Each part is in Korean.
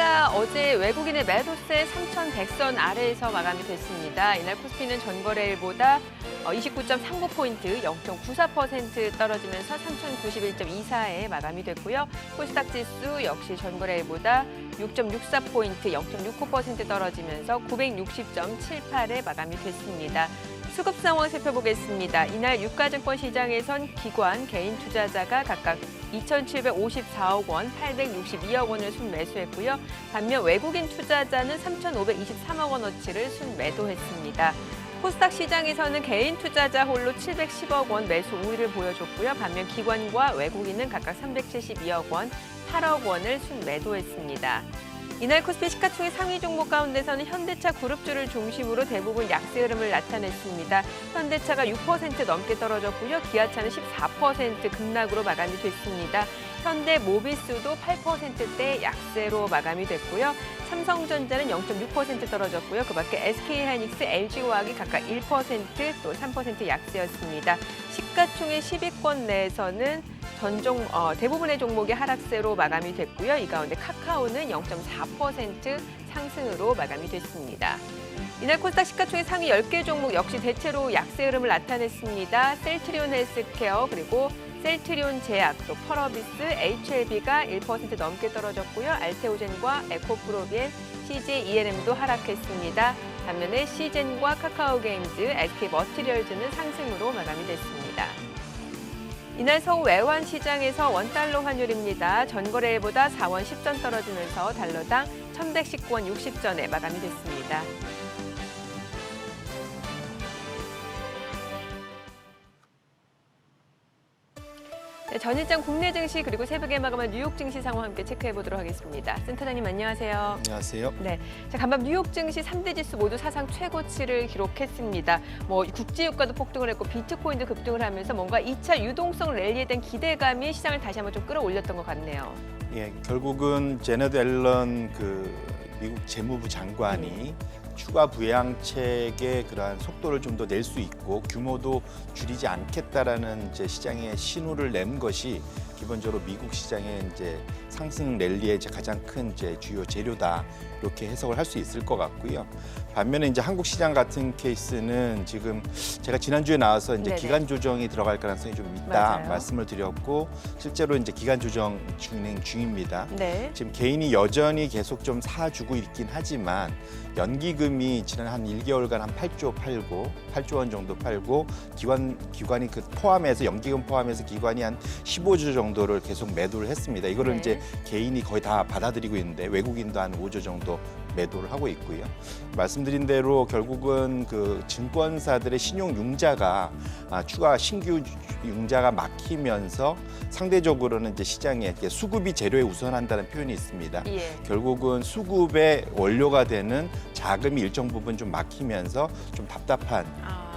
코스피가 어제 외국인의 매도세 3,100선 아래에서 마감이 됐습니다. 이날 코스피는 전거래일보다 29.39포인트, 0.94% 떨어지면서 3,091.24에 마감이 됐고요. 코스닥 지수 역시 전거래일보다 6.64포인트, 0.69% 떨어지면서 960.78에 마감이 됐습니다. 수급 상황 살펴보겠습니다. 이날 유가증권 시장에선 기관, 개인 투자자가 각각 2,754억 원, 862억 원을 순매수했고요. 반면 외국인 투자자는 3,523억 원어치를 순매도했습니다. 코스닥 시장에서는 개인 투자자 홀로 710억 원 매수 우위를 보여줬고요. 반면 기관과 외국인은 각각 372억 원, 8억 원을 순매도했습니다. 이날 코스피 시가총액 상위 종목 가운데서는 현대차 그룹주를 중심으로 대부분 약세 흐름을 나타냈습니다. 현대차가 6% 넘게 떨어졌고요. 기아차는 14% 급락으로 마감이 됐습니다. 현대모비스도 8%대 약세로 마감이 됐고요. 삼성전자는 0.6% 떨어졌고요. 그밖에 SK하이닉스, LG화학이 각각 1%, 또 3% 약세였습니다. 시가총액 10위권 내에서는 대부분의 종목이 하락세로 마감이 됐고요. 이 가운데 카카오는 0.4% 상승으로 마감이 됐습니다. 이날 코스닥 시가총액 상위 10개 종목 역시 대체로 약세 흐름을 나타냈습니다. 셀트리온 헬스케어, 그리고 셀트리온 제약, 또 펄어비스, HLB가 1% 넘게 떨어졌고요. 알테오젠과 에코프로비엔, CJ ENM도 하락했습니다. 반면에 시젠과 카카오게임즈, SK머티리얼즈는 상승으로 마감이 됐습니다. 이날 서울 외환시장에서 원달러 환율입니다. 전거래일보다 4원 10전 떨어지면서 달러당 1,119원 60전에 마감이 됐습니다. 네, 전일장 국내 증시 그리고 새벽에 마감한 뉴욕 증시 상황 함께 체크해 보도록 하겠습니다. 센터장님 안녕하세요. 안녕하세요. 네, 자, 간밤 뉴욕 증시 3대 지수 모두 사상 최고치를 기록했습니다. 국제유가도 폭등을 했고 비트코인도 급등을 하면서 뭔가 2차 유동성 랠리에 대한 기대감이 시장을 다시 한번 좀 끌어올렸던 것 같네요. 예, 결국은 제네드 앨런 미국 재무부 장관이 추가 부양책의 그러한 속도를 좀 더 낼 수 있고 규모도 줄이지 않겠다라는 이제 시장에 신호를 낸 것이 기본적으로 미국 시장의 이제 상승 랠리의 이제 가장 큰 이제 주요 재료다, 이렇게 해석을 할 수 있을 것 같고요. 반면에 이제 한국 시장 같은 케이스는 지금 제가 지난주에 나와서 이제 네네. 기간 조정이 들어갈 가능성이 좀 있다 맞아요. 말씀을 드렸고, 실제로 이제 기간 조정 진행 중입니다. 네. 지금 개인이 여전히 계속 좀 사주고 있긴 하지만 연기금이 지난 한 1개월간 한 8조 원 정도 팔고, 기관이 그 포함해서 연기금 포함해서 기관이 한 15조 정도를 계속 매도를 했습니다. 이거를 네. 이제 개인이 거의 다 받아들이고 있는데 외국인도 한 5조 정도 매도를 하고 있고요. 말씀드린 대로 결국은 그 증권사들의 신용 융자가 추가 신규 융자가 막히면서 상대적으로는 이제 시장에 수급이 재료에 우선한다는 표현이 있습니다. 예. 결국은 수급의 원료가 되는 자금이 일정 부분 좀 막히면서 좀 답답한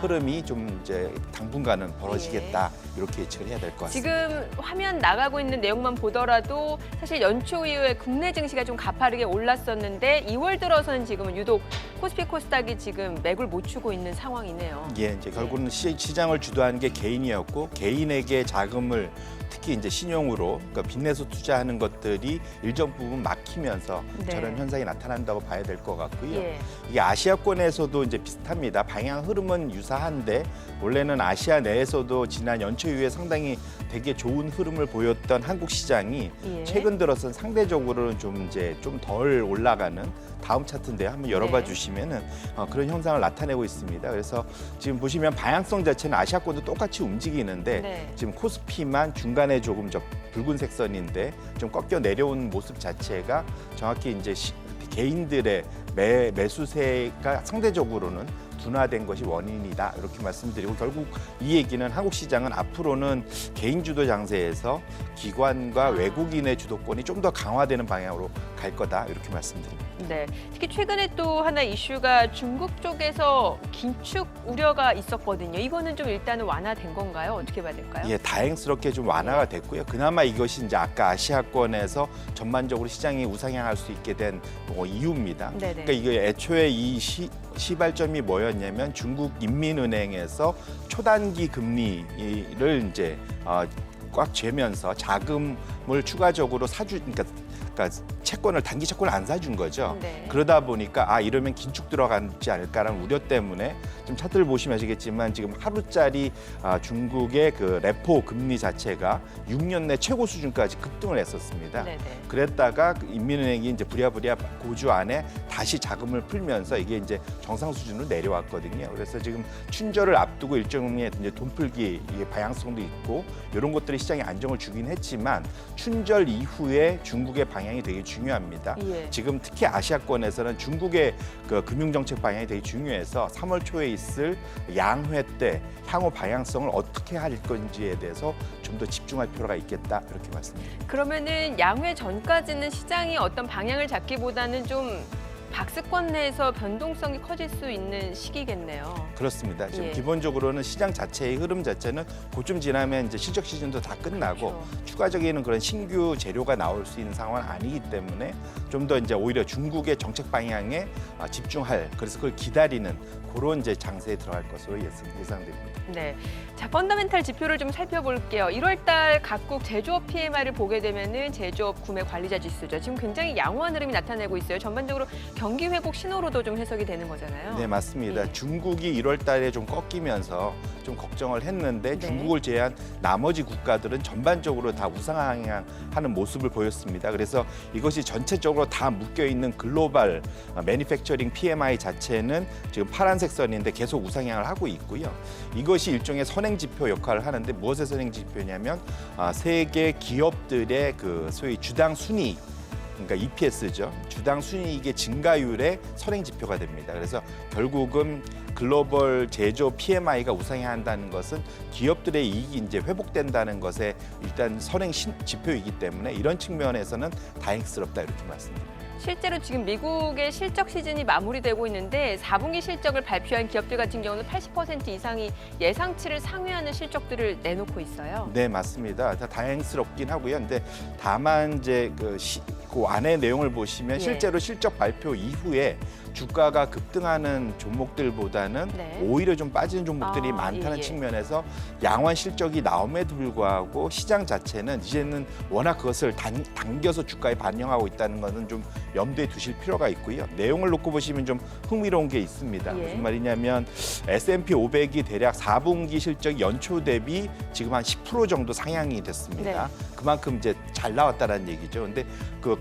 흐름이 좀 이제 당분간은 벌어지겠다, 이렇게 예측을 해야 될 것 같습니다. 지금 화면 나가고 있는 내용만 보더라도 사실 연초 이후에 국내 증시가 좀 가파르게 올랐었는데 2월 들어서는 지금은 유독 코스피 코스닥이 지금 맥을 못 추고 있는 상황이네요. 예, 이제 결국은 시장을 주도하는 게 개인이었고, 개인에게 자금을 특히 이제 신용으로, 그러니까 빚내서 투자하는 것들이 일정 부분 막히면서 네. 저런 현상이 나타난다고 봐야 될 것 같고요. 예. 이게 아시아권에서도 이제 비슷합니다. 방향 흐름은 유사한데 원래는 아시아 내에서도 지난 연초 이후에 상당히 되게 좋은 흐름을 보였던 한국 시장이 예. 최근 들어서는 상대적으로는 좀 이제 좀 덜 올라가는, 다음 차트인데 한번 열어봐 네. 주시면은 그런 현상을 나타내고 있습니다. 그래서 지금 보시면 방향성 자체는 아시아권도 똑같이 움직이는데 네. 지금 코스피만 중간에 조금 저 붉은색 선인데 좀 꺾여 내려온 모습 자체가 정확히 이제 개인들의 매수세가 상대적으로는 둔화된 것이 원인이다, 이렇게 말씀드리고, 결국 이 얘기는 한국 시장은 앞으로는 개인 주도 장세에서 기관과 외국인의 주도권이 좀 더 강화되는 방향으로 갈 거다, 이렇게 말씀드립니다. 네. 특히 최근에 또 하나 이슈가 중국 쪽에서 긴축 우려가 있었거든요. 이거는 좀 일단은 완화된 건가요? 어떻게 봐야 될까요? 예, 다행스럽게 좀 완화가 됐고요. 그나마 이것이 이제 아까 아시아권에서 전반적으로 시장이 우상향할 수 있게 된 이유입니다. 네네. 그러니까 이게 애초에 이 시발점이 뭐였냐면 중국 인민은행에서 초단기 금리를 이제 꽉 쥐면서 자금을 추가적으로 그러니까 그러니까 단기 채권을 안 사준 거죠. 네. 그러다 보니까 이러면 긴축 들어가지 않을까라는 우려 때문에 지금 차트를 보시면 아시겠지만 지금 하루짜리 중국의 그 레포 금리 자체가 6년 내 최고 수준까지 급등을 했었습니다. 네네. 그랬다가 인민은행이 이제 부랴부랴 고주 안에 다시 자금을 풀면서 이게 이제 정상 수준으로 내려왔거든요. 그래서 지금 춘절을 앞두고 일종의 이제 돈풀기 이게 방향성도 있고 이런 것들이 시장에 안정을 주긴 했지만 춘절 이후에 중국의 방향이 되게 중요합니다. 예. 지금 특히 아시아권에서는 중국의 그 금융정책 방향이 되게 중요해서 3월 초에 있을 양회 때 향후 방향성을 어떻게 할 건지에 대해서 좀 더 집중할 필요가 있겠다 이렇게 말씀드립니다. 그러면은 양회 전까지는 시장이 어떤 방향을 잡기보다는 좀 박스권 내에서 변동성이 커질 수 있는 시기겠네요. 그렇습니다. 지금 예. 기본적으로는 시장 자체의 흐름 자체는 그쯤 지나면 이제 실적 시즌도 다 끝나고 그렇죠. 추가적인 그런 신규 재료가 나올 수 있는 상황은 아니기 때문에 좀 더 이제 오히려 중국의 정책 방향에 집중할 그래서 그걸 기다리는 그런 이제 장세에 들어갈 것으로 예상됩니다. 네. 자, 펀더멘탈 지표를 좀 살펴볼게요. 1월 달 각국 제조업 PMI를 보게 되면은 제조업 구매 관리자 지수죠. 지금 굉장히 양호한 흐름이 나타내고 있어요. 전반적으로 경기 회복 신호로도 좀 해석이 되는 거잖아요. 네, 맞습니다. 예. 중국이 1월 달에 좀 꺾이면서 좀 걱정을 했는데 네. 중국을 제외한 나머지 국가들은 전반적으로 다 우상향하는 모습을 보였습니다. 그래서 이것이 전체적으로 다 묶여 있는 글로벌 매니팩처링 PMI 자체는 지금 파란색 선인데 계속 우상향을 하고 있고요. 이것이 일종의 선행지표 역할을 하는데 무엇의 선행지표냐면 세계 기업들의 그 소위 주당 순이익 그러니까 EPS죠. 주당 순이익의 증가율의 선행 지표가 됩니다. 그래서 결국은 글로벌 제조 PMI가 우상향한다는 것은 기업들의 이익이 이제 회복된다는 것에 일단 선행 지표이기 때문에 이런 측면에서는 다행스럽다 이렇게 말씀드립니다. 실제로 지금 미국의 실적 시즌이 마무리되고 있는데 4분기 실적을 발표한 기업들 같은 경우는 80% 이상이 예상치를 상회하는 실적들을 내놓고 있어요. 네, 맞습니다. 다 다행스럽긴 하고요. 근데 다만 이제 그 안에 내용을 보시면 예. 실제로 실적 발표 이후에 주가가 급등하는 종목들보다는 네. 오히려 좀 빠지는 종목들이 많다는 예. 측면에서 양호한 실적이 나옴에도 불구하고 시장 자체는 이제는 워낙 그것을 당겨서 주가에 반영하고 있다는 것은 좀 염두에 두실 필요가 있고요. 내용을 놓고 보시면 좀 흥미로운 게 있습니다. 예. 무슨 말이냐면 S&P 500이 대략 4분기 실적 연초 대비 지금 한 10% 정도 상향이 됐습니다. 네. 그만큼 이제 잘 나왔다라는 얘기죠. 근데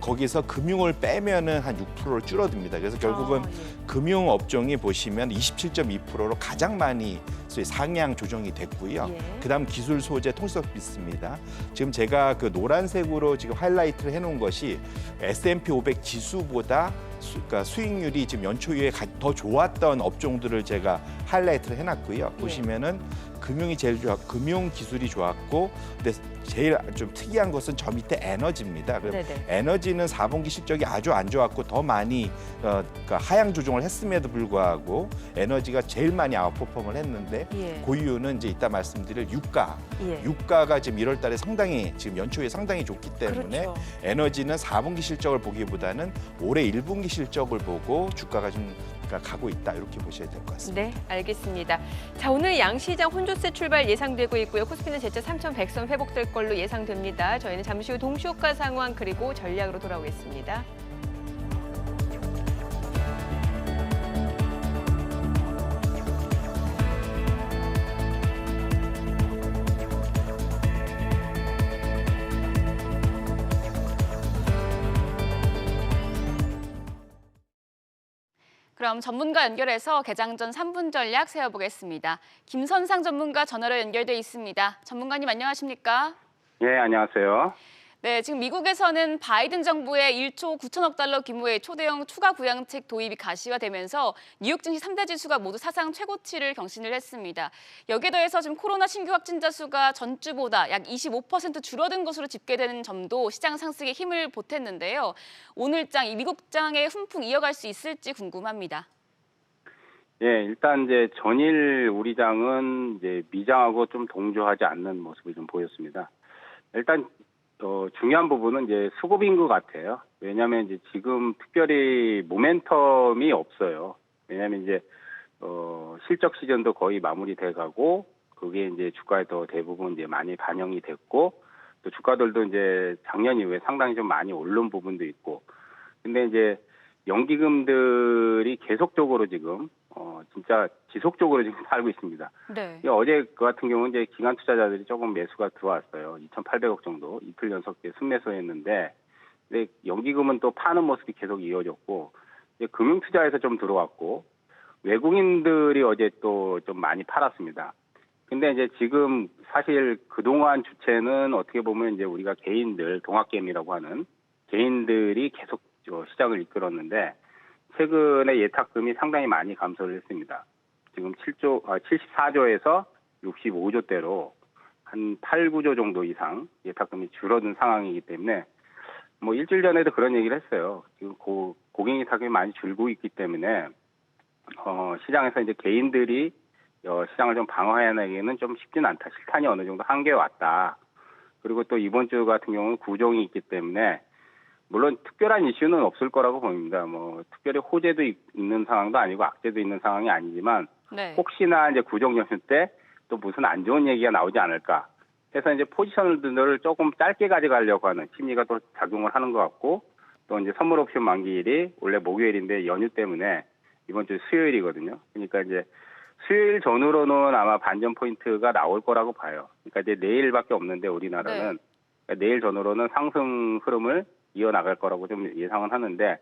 거기서 금융을 빼면은 한 6%로 줄어듭니다. 그래서 결국은 예. 금융 업종이 보시면 27.2%로 가장 많이 소위 상향 조정이 됐고요. 예. 그다음 기술 소재 통속 비스입니다. 지금 제가 그 노란색으로 지금 하이라이트를 해놓은 것이 S&P 500 지수보다 그러니까 수익률이 지금 연초 이후에 더 좋았던 업종들을 제가 하이라이트를 해놨고요. 보시면은 금융이 제일 금융 기술이 좋았고, 근데 제일 좀 특이한 것은 저 밑에 에너지입니다. 네네. 에너지는 4분기 실적이 아주 안 좋았고 더 많이 그러니까 하향 조정을 했음에도 불구하고 에너지가 제일 많이 아웃퍼폼을 했는데 예. 그 이유는 이제 이따 말씀드릴 유가. 예. 유가가 지금 1월 달에 상당히 지금 연초에 상당히 좋기 때문에 그렇죠. 에너지는 4분기 실적을 보기보다는 올해 1분기 실적을 보고 주가가 좀 가고 있다 이렇게 보셔야 될 것 같습니다. 네, 알겠습니다. 자, 오늘 양시장 혼조세 출발 예상되고 있고요. 코스피는 재차 3,100선 회복될 걸로 예상됩니다. 저희는 잠시 후 동시효과 상황 그리고 전략으로 돌아오겠습니다. 그럼 전문가 연결해서 개장 전 3분 전략 세워보겠습니다. 김선상 전문가 전화로 연결돼 있습니다. 전문가님 안녕하십니까? 네, 안녕하세요. 네, 지금 미국에서는 바이든 정부의 1조 9천억 달러 규모의 초대형 추가 부양책 도입이 가시화되면서 뉴욕 증시 3대 지수가 모두 사상 최고치를 경신을 했습니다. 여기에 더해서 지금 코로나 신규 확진자 수가 전주보다 약 25% 줄어든 것으로 집계되는 점도 시장 상승에 힘을 보탰는데요. 오늘장 이 미국장의 훈풍 이어갈 수 있을지 궁금합니다. 예, 일단 이제 전일 우리 장은 이제 미장하고 좀 동조하지 않는 모습을 좀 보였습니다. 일단 중요한 부분은 이제 수급인 것 같아요. 왜냐하면 이제 지금 특별히 모멘텀이 없어요. 왜냐하면 이제 실적 시즌도 거의 마무리돼 가고 그게 이제 주가에 더 대부분 이제 많이 반영이 됐고 또 주가들도 이제 작년 이후에 상당히 좀 많이 오른 부분도 있고. 근데 이제 연기금들이 계속적으로 지금 진짜 지속적으로 지금 살고 있습니다. 네. 어제 그 같은 경우는 이제 기관 투자자들이 조금 매수가 들어왔어요. 2,800억 정도 이틀 연속 순매수했는데, 근데 연기금은 또 파는 모습이 계속 이어졌고, 이제 금융 투자에서 좀 들어왔고, 외국인들이 어제 또 좀 많이 팔았습니다. 근데 이제 지금 사실 그동안 주체는 어떻게 보면 이제 우리가 개인들, 동학개미라고 하는 개인들이 계속 시장을 이끌었는데, 최근에 예탁금이 상당히 많이 감소를 했습니다. 지금 74조에서 65조대로 한 8, 9조 정도 이상 예탁금이 줄어든 상황이기 때문에, 뭐 일주일 전에도 그런 얘기를 했어요. 지금 고객 예탁금이 많이 줄고 있기 때문에 시장에서 이제 개인들이 시장을 좀 방어해내기는 좀 쉽지는 않다. 실탄이 어느 정도 한계에 왔다. 그리고 또 이번 주 같은 경우는 구종이 있기 때문에 물론 특별한 이슈는 없을 거라고 보입니다. 뭐 특별히 호재도 있는 상황도 아니고 악재도 있는 상황이 아니지만, 네. 혹시나 이제 구종 연휴 때 또 무슨 안 좋은 얘기가 나오지 않을까 해서 이제 포지션들을 조금 짧게 가져가려고 하는 심리가 또 작용을 하는 것 같고, 또 이제 선물 옵션 만기일이 원래 목요일인데 연휴 때문에 이번 주 수요일이거든요. 그러니까 이제 수요일 전후로는 아마 반전 포인트가 나올 거라고 봐요. 그러니까 이제 내일밖에 없는데 우리나라는 그러니까 내일 전후로는 상승 흐름을 이어나갈 거라고 좀 예상은 하는데,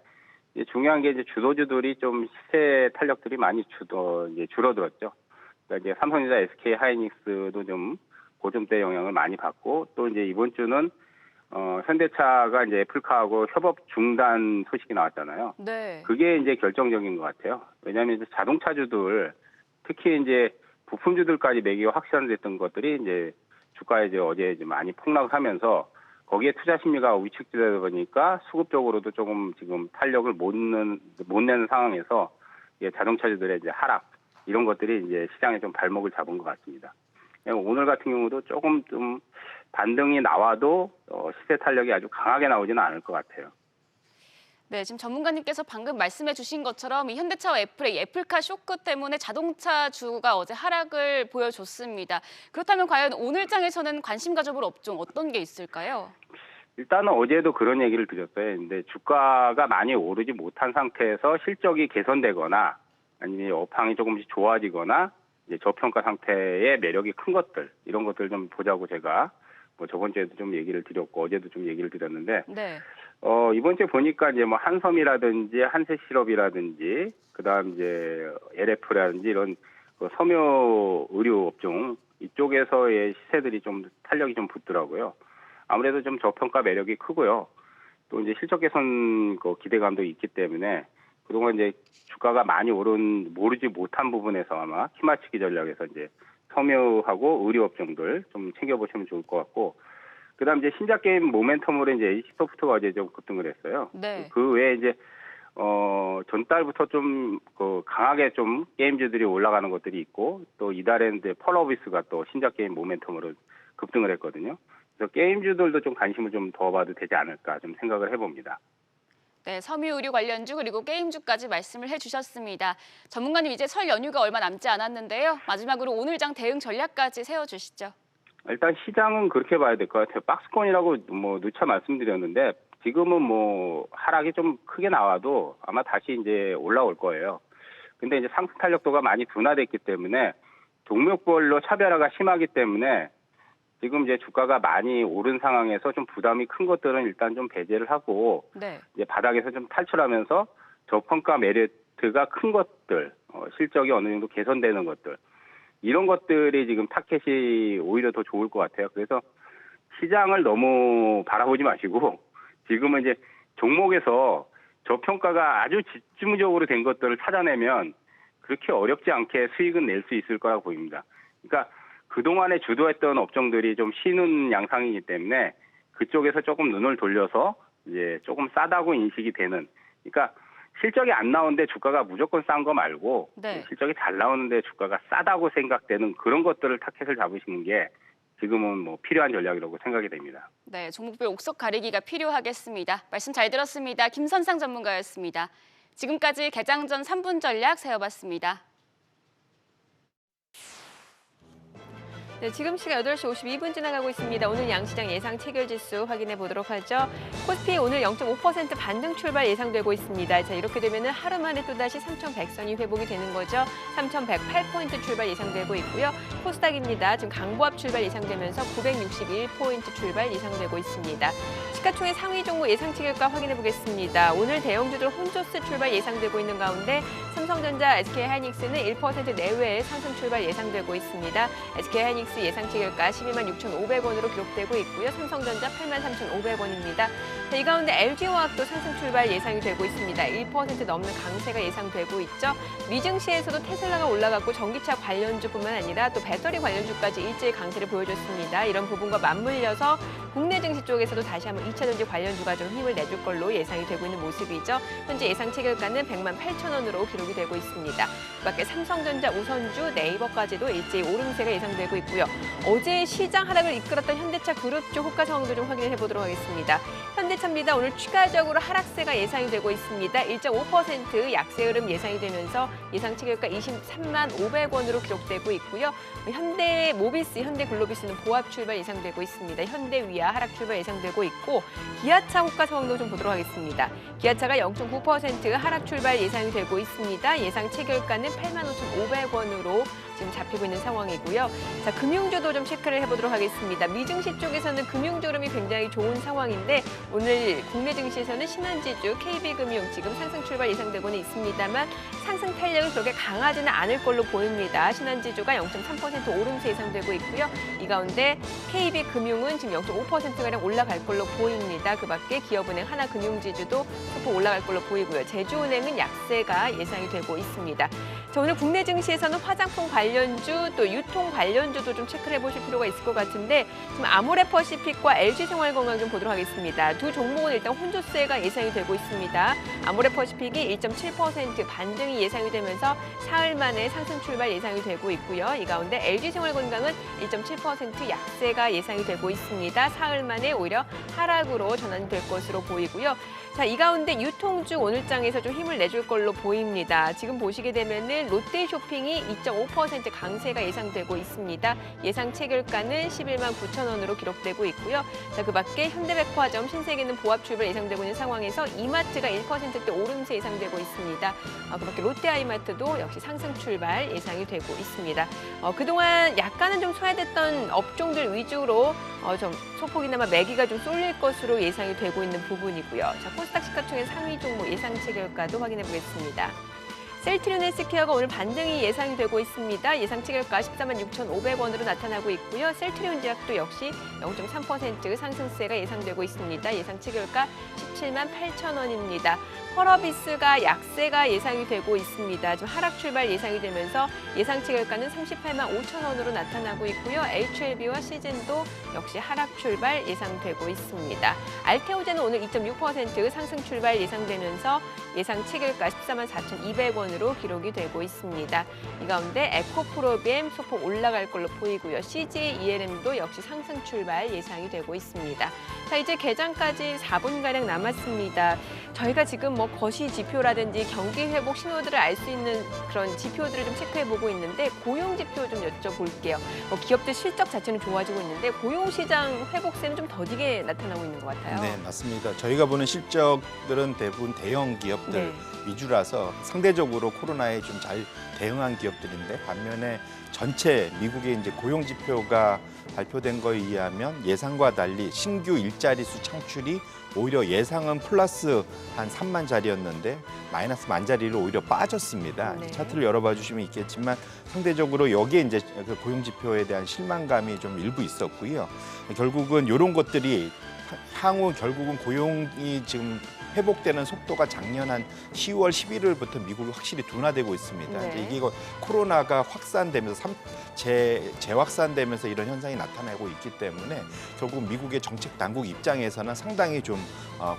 이제 중요한 게 이제 주도주들이 좀 시세 탄력들이 많이 이제 줄어들었죠. 그러니까 이제 삼성전자, SK 하이닉스도 좀 고점대 영향을 많이 받고, 또 이제 이번 주는 현대차가 이제 애플카하고 협업 중단 소식이 나왔잖아요. 네. 그게 이제 결정적인 것 같아요. 왜냐하면 이제 자동차주들, 특히 이제 부품주들까지 매기가 확산됐던 것들이 이제 주가에 이제 어제 이제 많이 폭락을 하면서, 거기에 투자 심리가 위축되다 보니까 수급적으로도 조금 지금 탄력을 못 내는 상황에서 자동차주들의 이제 하락, 이런 것들이 이제 시장에 좀 발목을 잡은 것 같습니다. 오늘 같은 경우도 조금 좀 반등이 나와도 시세 탄력이 아주 강하게 나오지는 않을 것 같아요. 네, 지금 전문가님께서 방금 말씀해 주신 것처럼 이 현대차와 애플의 애플카 쇼크 때문에 자동차 주가 어제 하락을 보여줬습니다. 그렇다면 과연 오늘 장에서는 관심 가져볼 업종 어떤 게 있을까요? 일단은 어제도 그런 얘기를 드렸어요. 근데 주가가 많이 오르지 못한 상태에서 실적이 개선되거나 아니면 업황이 조금씩 좋아지거나 이제 저평가 상태의 매력이 큰 것들, 이런 것들 좀 보자고 제가 뭐 저번 주에도 좀 얘기를 드렸고 어제도 좀 얘기를 드렸는데, 네. 이번 주에 보니까 이제 뭐 한섬이라든지 한세실업이라든지 그다음 이제 LF라든지 이런 그 섬유 의료 업종 이쪽에서의 시세들이 좀 탄력이 좀 붙더라고요. 아무래도 좀 저평가 매력이 크고요. 또 이제 실적 개선 그 기대감도 있기 때문에 그동안 이제 주가가 많이 모르지 못한 부분에서 아마 키맞추기 전략에서 이제 섬유하고 의료 업종들 좀 챙겨보시면 좋을 것 같고, 그다음 이제 신작 게임 모멘텀으로 이제 HS소프트가 어제 좀 급등을 했어요. 네. 그 외에 이제 전달부터 좀 그 강하게 좀 게임주들이 올라가는 것들이 있고, 또 이달에는 이제 펄어비스가 또 신작 게임 모멘텀으로 급등을 했거든요. 그래서 게임주들도 좀 관심을 좀 더 봐도 되지 않을까 좀 생각을 해봅니다. 네, 섬유 의료 관련주 그리고 게임주까지 말씀을 해주셨습니다. 전문가님, 이제 설 연휴가 얼마 남지 않았는데요. 마지막으로 오늘 장 대응 전략까지 세워주시죠. 일단 시장은 그렇게 봐야 될 것 같아요. 박스권이라고 뭐 누차 말씀드렸는데, 지금은 뭐 하락이 좀 크게 나와도 아마 다시 이제 올라올 거예요. 근데 이제 상승 탄력도가 많이 둔화됐기 때문에 종목별로 차별화가 심하기 때문에 지금 이제 주가가 많이 오른 상황에서 좀 부담이 큰 것들은 일단 좀 배제를 하고, 네. 이제 바닥에서 좀 탈출하면서 저평가 메리트가 큰 것들, 실적이 어느 정도 개선되는 것들, 이런 것들이 지금 타켓이 오히려 더 좋을 것 같아요. 그래서 시장을 너무 바라보지 마시고 지금은 이제 종목에서 저평가가 아주 집중적으로 된 것들을 찾아내면 그렇게 어렵지 않게 수익은 낼 수 있을 거라고 보입니다. 그러니까 그동안에 주도했던 업종들이 좀 쉬는 양상이기 때문에 그쪽에서 조금 눈을 돌려서 이제 조금 싸다고 인식이 되는, 그러니까 실적이 안 나오는데 주가가 무조건 싼 거 말고, 네. 실적이 잘 나오는데 주가가 싸다고 생각되는 그런 것들을 타켓을 잡으시는 게 지금은 뭐 필요한 전략이라고 생각이 됩니다. 네, 종목별 옥석 가리기가 필요하겠습니다. 말씀 잘 들었습니다. 김선상 전문가였습니다. 지금까지 개장 전 3분 전략 세워봤습니다. 네, 지금 시각 8시 52분 지나가고 있습니다. 오늘 양시장 예상 체결지수 확인해 보도록 하죠. 코스피 오늘 0.5% 반등 출발 예상되고 있습니다. 자, 이렇게 되면 하루 만에 또다시 3,100선이 회복이 되는 거죠. 3,108포인트 출발 예상되고 있고요. 코스닥입니다. 지금 강보합 출발 예상되면서 961포인트 출발 예상되고 있습니다. 시가총액 상위 종목 예상 체결가 확인해 보겠습니다. 오늘 대형주들 혼조스 출발 예상되고 있는 가운데 삼성전자, SK하이닉스는 1% 내외의 상승 출발 예상되고 있습니다. SK하이닉스 예상 체결가 12만 6,500원으로 기록되고 있고요. 삼성전자 8만 3,500원입니다. 이 가운데 LG화학도 상승 출발 예상이 되고 있습니다. 1% 넘는 강세가 예상되고 있죠. 미증시에서도 테슬라가 올라갔고 전기차 관련주뿐만 아니라 또 배터리 관련주까지 일제히 강세를 보여줬습니다. 이런 부분과 맞물려서 국내 증시 쪽에서도 다시 한번 2차전지 관련주가 좀 힘을 내줄 걸로 예상이 되고 있는 모습이죠. 현재 예상 체결가는 100만 8천원으로 기록이 되고 있습니다. 그밖에 삼성전자, 우선주, 네이버까지도 일제히 오름세가 예상되고 있고요. 어제 시장 하락을 이끌었던 현대차 그룹 쪽 호가 상황도 좀 확인해 보도록 하겠습니다. 현대차입니다. 오늘 추가적으로 하락세가 예상이 되고 있습니다. 1.5% 약세 흐름 예상이 되면서 예상 체결가 23만 500원으로 기록되고 있고요. 현대 모비스, 현대 글로비스는 보합 출발 예상되고 있습니다. 현대위아 하락 출발 예상되고 있고 기아차 호가 상황도 좀 보도록 하겠습니다. 기아차가 0.9% 하락 출발 예상이 되고 있습니다. 예상 체결가는 85,500원으로 지금 잡히고 있는 상황이고요. 자, 금융주도 좀 체크를 해보도록 하겠습니다. 미증시 쪽에서는 금융주 흐름이 굉장히 좋은 상황인데 오늘 국내 증시에서는 신한지주, KB금융 지금 상승 출발 예상되고는 있습니다만 상승 탄력이 그렇게 강하지는 않을 걸로 보입니다. 신한지주가 0.3% 오름세 예상되고 있고요. 이 가운데 KB금융은 지금 0.5%가량 올라갈 걸로 보입니다. 그밖에 기업은행, 하나금융지주도 소폭 올라갈 걸로 보이고요. 제주은행은 약세가 예상이 되고 있습니다. 자, 오늘 국내 증시에서는 화장품 관련주 또 유통 관련주도 좀 체크를 해보실 필요가 있을 것 같은데 지금 아모레퍼시픽과 LG생활건강 좀 보도록 하겠습니다. 두 종목은 일단 혼조세가 예상이 되고 있습니다. 아모레퍼시픽이 1.7% 반등이 예상이 되면서 사흘 만에 상승 출발 예상이 되고 있고요. 이 가운데 LG생활건강은 1.7% 약세가 예상이 되고 있습니다. 사흘 만에 오히려 하락으로 전환될 것으로 보이고요. 자, 이 가운데 유통주 오늘장에서 좀 힘을 내줄 걸로 보입니다. 지금 보시게 되면은 롯데쇼핑이 2.5% 강세가 예상되고 있습니다. 예상 체결가는 11만 9천원으로 기록되고 있고요. 자, 그밖에 현대백화점, 신세계는 보합 출발 예상되고 있는 상황에서 이마트가 1%대 오름세 예상되고 있습니다. 그밖에 롯데아이마트도 역시 상승 출발 예상이 되고 있습니다. 그동안 약간은 좀 소외됐던 업종들 위주로 좀 소폭이나마 매기가 좀 쏠릴 것으로 예상이 되고 있는 부분이고요. 자, 코스닥 시가총액 상위 종목 예상 체결가도 확인해 보겠습니다. 셀트리온 헬스케어가 오늘 반등이 예상이 되고 있습니다. 예상 체결가 14만 6,500원으로 나타나고 있고요. 셀트리온 제약도 역시 0.3% 상승세가 예상되고 있습니다. 예상 체결가 17만 8천원입니다. 펄어비스가 약세가 예상이 되고 있습니다. 좀 하락 출발 예상이 되면서 예상 체결가는 38만 5천원으로 나타나고 있고요. HLB와 시즌도 역시 하락 출발 예상되고 있습니다. 알테오제는 오늘 2.6% 상승 출발 예상되면서 예상 체결가 14만 4,200원으로 기록이 되고 있습니다. 이 가운데 에코프로비엠 소폭 올라갈 걸로 보이고요. CGELM도 역시 상승 출발 예상이 되고 있습니다. 자, 이제 개장까지 4분가량 남았습니다. 저희가 지금 뭐 거시 지표라든지 경기 회복 신호들을 알 수 있는 그런 지표들을 좀 체크해보고 있는데 고용 지표 좀 여쭤볼게요. 기업들 실적 자체는 좋아지고 있는데 고용 시장 회복세는 좀 더디게 나타나고 있는 것 같아요. 네, 맞습니다. 저희가 보는 실적들은 대부분 대형 기업들 네. 위주라서 상대적으로 코로나에 좀 잘 대응한 기업들인데 반면에 전체 미국의 이제 고용 지표가 발표된 거에 의하면 예상과 달리 신규 일자리 수 창출이 오히려 예상은 플러스 한 3만 자리였는데 마이너스 1만 자리로 오히려 빠졌습니다. 네. 차트를 열어봐 주시면 있겠지만 상대적으로 여기에 이제 그 고용 지표에 대한 실망감이 좀 일부 있었고요. 결국은 이런 것들이 향후 결국은 고용이 지금 회복되는 속도가 작년 한 10월 11일부터 미국이 확실히 둔화되고 있습니다. 네. 이제 이게 코로나가 확산되면서 재확산되면서 이런 현상이 나타나고 있기 때문에 결국 미국의 정책 당국 입장에서는 상당히 좀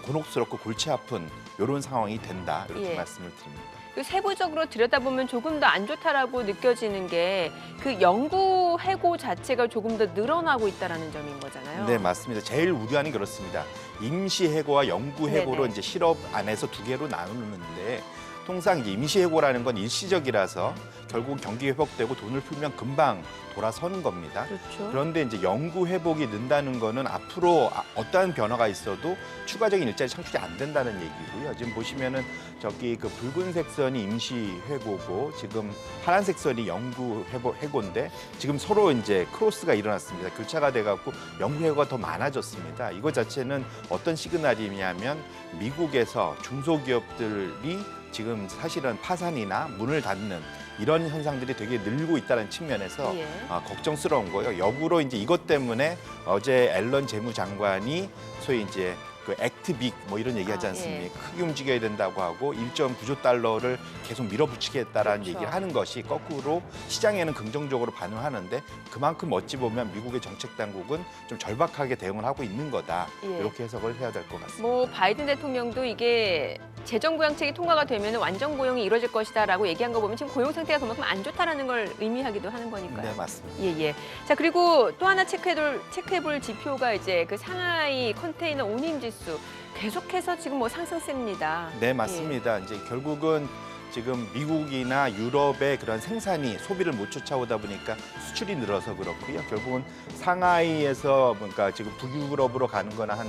곤혹스럽고 골치 아픈 이런 상황이 된다 이렇게 예. 말씀을 드립니다. 세부적으로 들여다보면 조금 더 안 좋다라고 느껴지는 게 그 영구 해고 자체가 조금 더 늘어나고 있다라는 점인 거잖아요. 네, 맞습니다. 제일 우려하는 그렇습니다. 임시 해고와 영구 해고로 네네. 이제 실업 안에서 두 개로 나누는데 통상 이제 임시해고라는 건 일시적이라서 결국 경기 회복되고 돈을 풀면 금방 돌아서는 겁니다. 그렇죠. 그런데 이제 영구 회복이 는다는 거는 앞으로 어떠한 변화가 있어도 추가적인 일자리 창출이 안 된다는 얘기고요. 지금 보시면은 저기 그 붉은색 선이 임시 회고고 지금 파란색 선이 영구 회고인데 지금 서로 이제 크로스가 일어났습니다. 교차가 돼갖고 영구 회고가 더 많아졌습니다. 이거 자체는 어떤 시그널이냐면 미국에서 중소기업들이 지금 사실은 파산이나 문을 닫는 이런 현상들이 되게 늘고 있다는 측면에서 예. 걱정스러운 거예요. 역으로 이제 이것 때문에 어제 앨런 재무장관이 소위 이제 그 액트 빅 뭐 이런 얘기하지 않습니까? 예. 크게 움직여야 된다고 하고 1.9조 달러를 계속 밀어붙이겠다라는 그렇죠. 얘기를 하는 것이 거꾸로 시장에는 긍정적으로 반응하는데 그만큼 어찌 보면 미국의 정책 당국은 좀 절박하게 대응을 하고 있는 거다. 예. 이렇게 해석을 해야 될 것 같습니다. 뭐 바이든 대통령도 이게 재정 부양책이 통과가 되면 완전 고용이 이루어질 것이다라고 얘기한 거 보면 지금 고용 상태가 그만큼 안 좋다라는 걸 의미하기도 하는 거니까요. 네, 맞습니다. 예. 자, 그리고 또 하나 체크해볼 지표가 이제 그 상하이 컨테이너 운임 지수 계속해서 지금 뭐 상승세입니다. 네, 맞습니다. 이제 결국은 지금 미국이나 유럽의 그런 생산이 소비를 못 쫓아오다 보니까 수출이 늘어서 그렇고요. 결국은 상하이에서 뭔가 지금 북유럽으로 가는 거는 한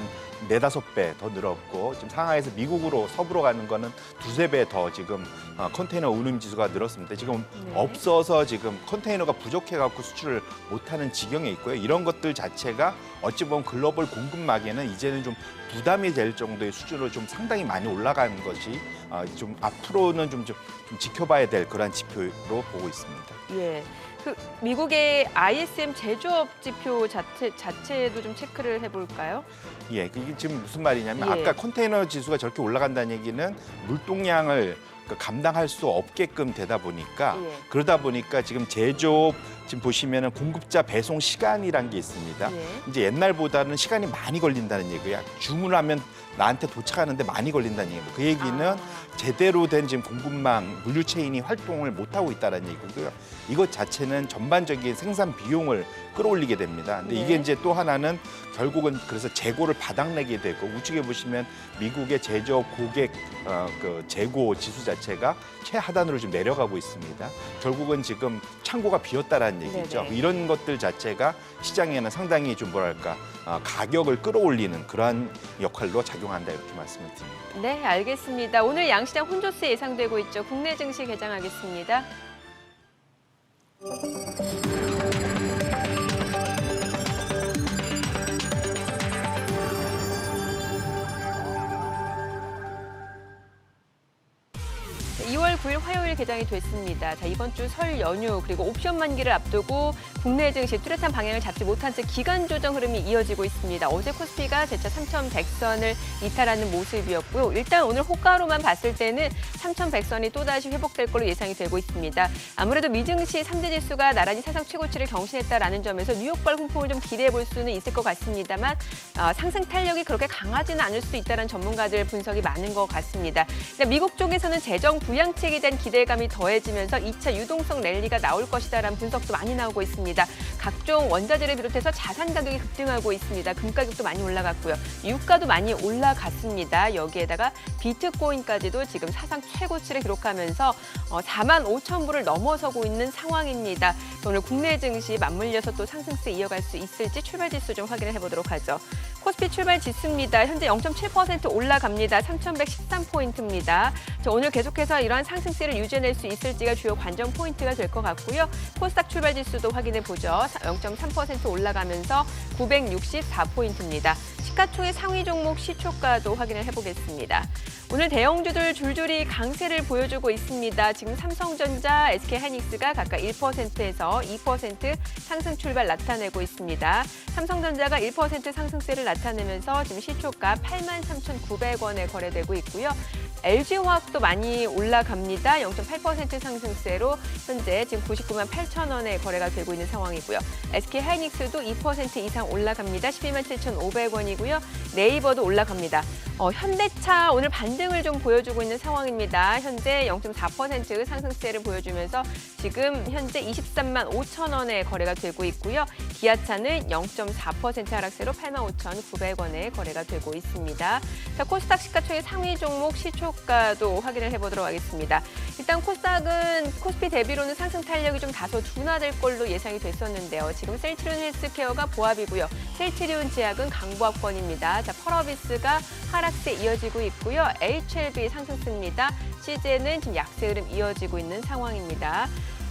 4~5배 더 늘었고 지금 상하이에서 미국으로 서부로 가는 거는 2~3배 더 지금 컨테이너 운임 지수가 늘었습니다. 지금 네. 없어서 지금 컨테이너가 부족해 갖고 수출을 못 하는 지경에 있고요. 이런 것들 자체가 어찌 보면 글로벌 공급망에는 이제는 좀 부담이 될 정도의 수준으로 좀 상당히 많이 올라가는 것이 좀 앞으로는 좀 지켜봐야 될 그런 지표로 보고 있습니다. 예. 그 미국의 ISM 제조업 지표 자체도 좀 체크를 해볼까요? 예, 그게 지금 무슨 말이냐면 예. 아까 컨테이너 지수가 저렇게 올라간다는 얘기는 물동량을 감당할 수 없게끔 되다 보니까 예. 그러다 보니까 지금 제조업 지금 보시면은 공급자 배송 시간이란 게 있습니다. 예. 이제 옛날보다는 시간이 많이 걸린다는 얘기야. 주문하면 나한테 도착하는데 많이 걸린다는 얘기예요. 그 얘기는 제대로 된 지금 공급망 물류 체인이 활동을 못 하고 있다는 얘기고요. 이것 자체는 전반적인 생산 비용을 끌어올리게 됩니다. 근데 이게 네. 이제 또 하나는 결국은 그래서 재고를 바닥내게 되고 우측에 보시면 미국의 제조업 고객 그 재고 지수 자체가 최하단으로 좀 내려가고 있습니다. 결국은 지금 창고가 비었다라는 얘기죠. 네네. 이런 것들 자체가 시장에는 상당히 좀 뭐랄까 가격을 끌어올리는 그러한 역할로 작용한다 이렇게 말씀을 드립니다. 네, 알겠습니다. 오늘 양시장 혼조세 예상되고 있죠. 국내 증시 개장하겠습니다. 네, 2월 9일 화요일 개장이 됐습니다. 자, 이번 주 설 연휴 그리고 옵션 만기를 앞두고 국내 증시 뚜렷한 방향을 잡지 못한 채 기간 조정 흐름이 이어지고 있습니다. 어제 코스피가 재차 3,100선을 이탈하는 모습이었고요. 일단 오늘 호가로만 봤을 때는 3,100선이 또다시 회복될 걸로 예상이 되고 있습니다. 아무래도 미증시 3대 지수가 나란히 사상 최고치를 경신했다라는 점에서 뉴욕발 훈풍을 좀 기대해 볼 수는 있을 것 같습니다만 상승 탄력이 그렇게 강하지는 않을 수 있다는 전문가들 분석이 많은 것 같습니다. 그러니까 미국 쪽에서는 재정 부양책에 대한 기대감이 더해지면서 2차 유동성 랠리가 나올 것이다라는 분석도 많이 나오고 있습니다. 각종 원자재를 비롯해서 자산 가격이 급등하고 있습니다. 금 가격도 많이 올라갔고요. 유가도 많이 올라갔습니다. 여기에다가 비트코인까지도 지금 사상 최고치를 기록하면서 45,000불을 넘어서고 있는 상황입니다. 오늘 국내 증시 맞물려서 또 상승세 이어갈 수 있을지 출발 지수 좀 확인을 해보도록 하죠. 코스피 출발 지수입니다. 현재 0.7% 올라갑니다. 3,113포인트입니다. 오늘 계속해서 이러한 상승세를 유지해낼 수 있을지가 주요 관전 포인트가 될 것 같고요. 코스닥 출발 지수도 확인해 보죠. 0.3% 올라가면서 964포인트입니다. 시가총액 상위 종목 시초가도 확인을 해보겠습니다. 오늘 대형주들 줄줄이 강세를 보여주고 있습니다. 지금 삼성전자, SK하이닉스가 각각 1%에서 2% 상승 출발 나타내고 있습니다. 삼성전자가 1% 상승세를 나타내면서 지금 시초가 83,900원에 거래되고 있고요. LG화학도 많이 올라갑니다. 0.8% 상승세로 현재 지금 99만 8천원에 거래가 되고 있는 상황이고요. SK하이닉스도 2% 이상 올라갑니다. 127,500원이고요. 네이버도 올라갑니다. 현대차 오늘 반등을 좀 보여주고 있는 상황입니다. 현재 0.4% 상승세를 보여주면서 지금 현재 23만 5천 원에 거래가 되고 있고요. 기아차는 0.4% 하락세로 85,900원에 거래가 되고 있습니다. 자, 코스닥 시가총액 상위 종목 시초가도 확인을 해보도록 하겠습니다. 일단 코스닥은 코스피 대비로는 상승 탄력이 좀 다소 둔화될 걸로 예상이 됐었는데요. 지금 셀트리온 헬스케어가 보합이고요. 셀트리온 제약은 강보합권입니다. 자, 펄어비스가 하락세 이어지고 있고요. HLB 상승세입니다. CJ는 지금 약세 흐름 이어지고 있는 상황입니다.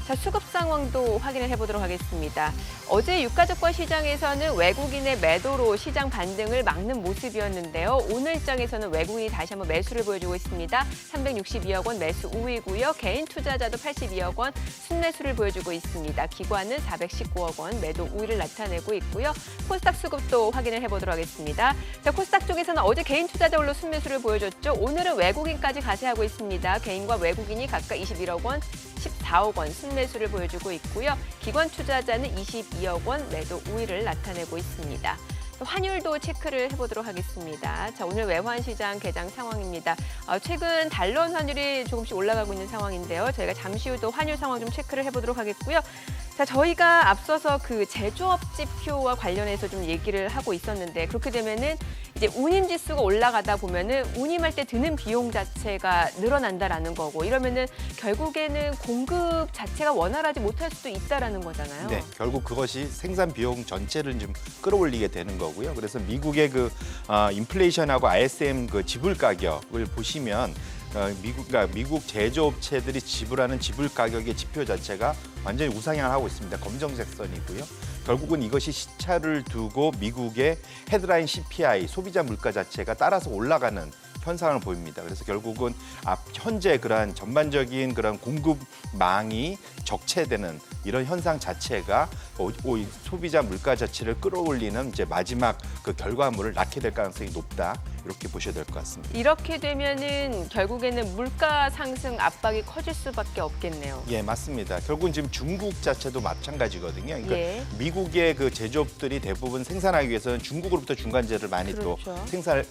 자, 수급 상황도 확인을 해보도록 하겠습니다. 어제 유가증권 시장에서는 외국인의 매도로 시장 반등을 막는 모습이었는데요. 오늘장에서는 외국인이 다시 한번 매수를 보여주고 있습니다. 362억 원 매수 우위고요. 개인 투자자도 82억 원 순매수를 보여주고 있습니다. 기관은 419억 원 매도 우위를 나타내고 있고요. 코스닥 수급도 확인을 해보도록 하겠습니다. 자, 코스닥 쪽에서는 어제 개인 투자자로 순매수를 보여줬죠. 오늘은 외국인까지 가세하고 있습니다. 개인과 외국인이 각각 21억 원, 14억 원 순매수를 보여주고 있고요. 기관 투자자는 22억 원 매도 우위를 나타내고 있습니다. 환율도 체크를 해보도록 하겠습니다. 자, 오늘 외환 시장 개장 상황입니다. 최근 달러 환율이 조금씩 올라가고 있는 상황인데요. 저희가 잠시 후 또 환율 상황 좀 체크를 해보도록 하겠고요. 자, 저희가 앞서서 그 제조업 지표와 관련해서 좀 얘기를 하고 있었는데 그렇게 되면은 이제 운임 지수가 올라가다 보면은 운임할 때 드는 비용 자체가 늘어난다라는 거고 이러면은 결국에는 공급 자체가 원활하지 못할 수도 있다라는 거잖아요. 네, 결국 그것이 생산 비용 전체를 좀 끌어올리게 되는 거고요. 그래서 미국의 그 인플레이션하고 ISM 그 지불 가격을 보시면 미국 제조업체들이 지불하는 지불 가격의 지표 자체가 완전히 우상향을 하고 있습니다. 검정색 선이고요. 결국은 이것이 시차를 두고 미국의 헤드라인 CPI, 소비자 물가 자체가 따라서 올라가는 현상을 보입니다. 그래서 결국은 현재 그러한 전반적인 그런 공급망이 적체되는 이런 현상 자체가 소비자 물가 자체를 끌어올리는 이제 마지막 그 결과물을 낳게 될 가능성이 높다. 이렇게 보셔야 될 것 같습니다. 이렇게 되면은 결국에는 물가 상승 압박이 커질 수밖에 없겠네요. 예, 맞습니다. 결국은 지금 중국 자체도 마찬가지거든요. 그러니까 예. 미국의 그 제조업들이 대부분 생산하기 위해서는 중국으로부터 중간재를 많이 그렇죠. 또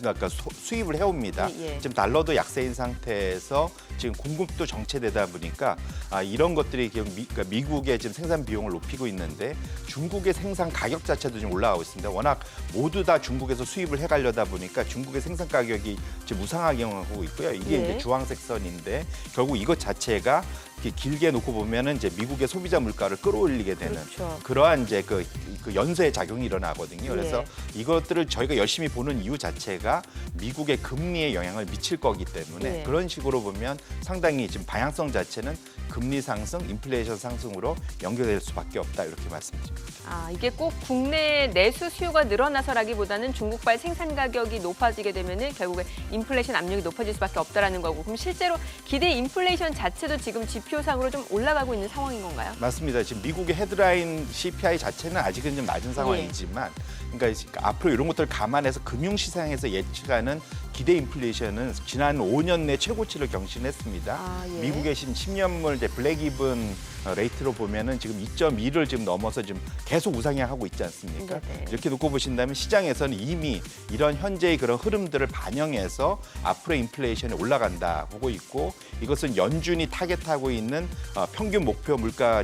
그러니까 수입을 해옵니다. 예. 지금 달러도 약세인 상태에서 지금 공급도 정체되다 보니까 이런 것들이 그러니까 미국의 지금 생산 비용을 높이고 있는데 중국의 생산 가격 자체도 지금 올라가고 있습니다. 워낙 모두 다 중국에서 수입을 해가려다 보니까 중국의 생산 가격이 지금 우상하게 있고요. 이게 예. 이제 주황색 선인데 결국 이것 자체가 이렇게 길게 놓고 보면은 이제 미국의 소비자 물가를 끌어올리게 되는 그렇죠. 그러한 이제 그 연쇄 작용이 일어나거든요. 그래서 예. 이것들을 저희가 열심히 보는 이유 자체가 미국의 금리에 영향을 미칠 거기 때문에 예. 그런 식으로 보면 상당히 지금 방향성 자체는 금리 상승, 인플레이션 상승으로 연결될 수밖에 없다 이렇게 말씀드립니다. 이게 꼭 국내 내수 수요가 늘어나서라기보다는 중국발 생산 가격이 높아지게 되면은 결국에 인플레이션 압력이 높아질 수밖에 없다라는 거고 그럼 실제로 기대 인플레이션 자체도 지금 지표상으로 좀 올라가고 있는 상황인 건가요? 맞습니다. 지금 미국의 헤드라인 CPI 자체는 아직은 좀 낮은 상황이지만 그러니까 앞으로 이런 것들을 감안해서 금융시장에서 예측하는 기대 인플레이션은 지난 5년 내 최고치를 경신했습니다. 예. 미국의 10년물 블랙 이븐 레이트로 보면은 지금 2.2를 지금 넘어서 지금 계속 우상향하고 있지 않습니까? 네네. 이렇게 놓고 보신다면 시장에서는 이미 이런 현재의 그런 흐름들을 반영해서 앞으로의 인플레이션이 올라간다 보고 있고 이것은 연준이 타겟하고 있는 평균 목표 물가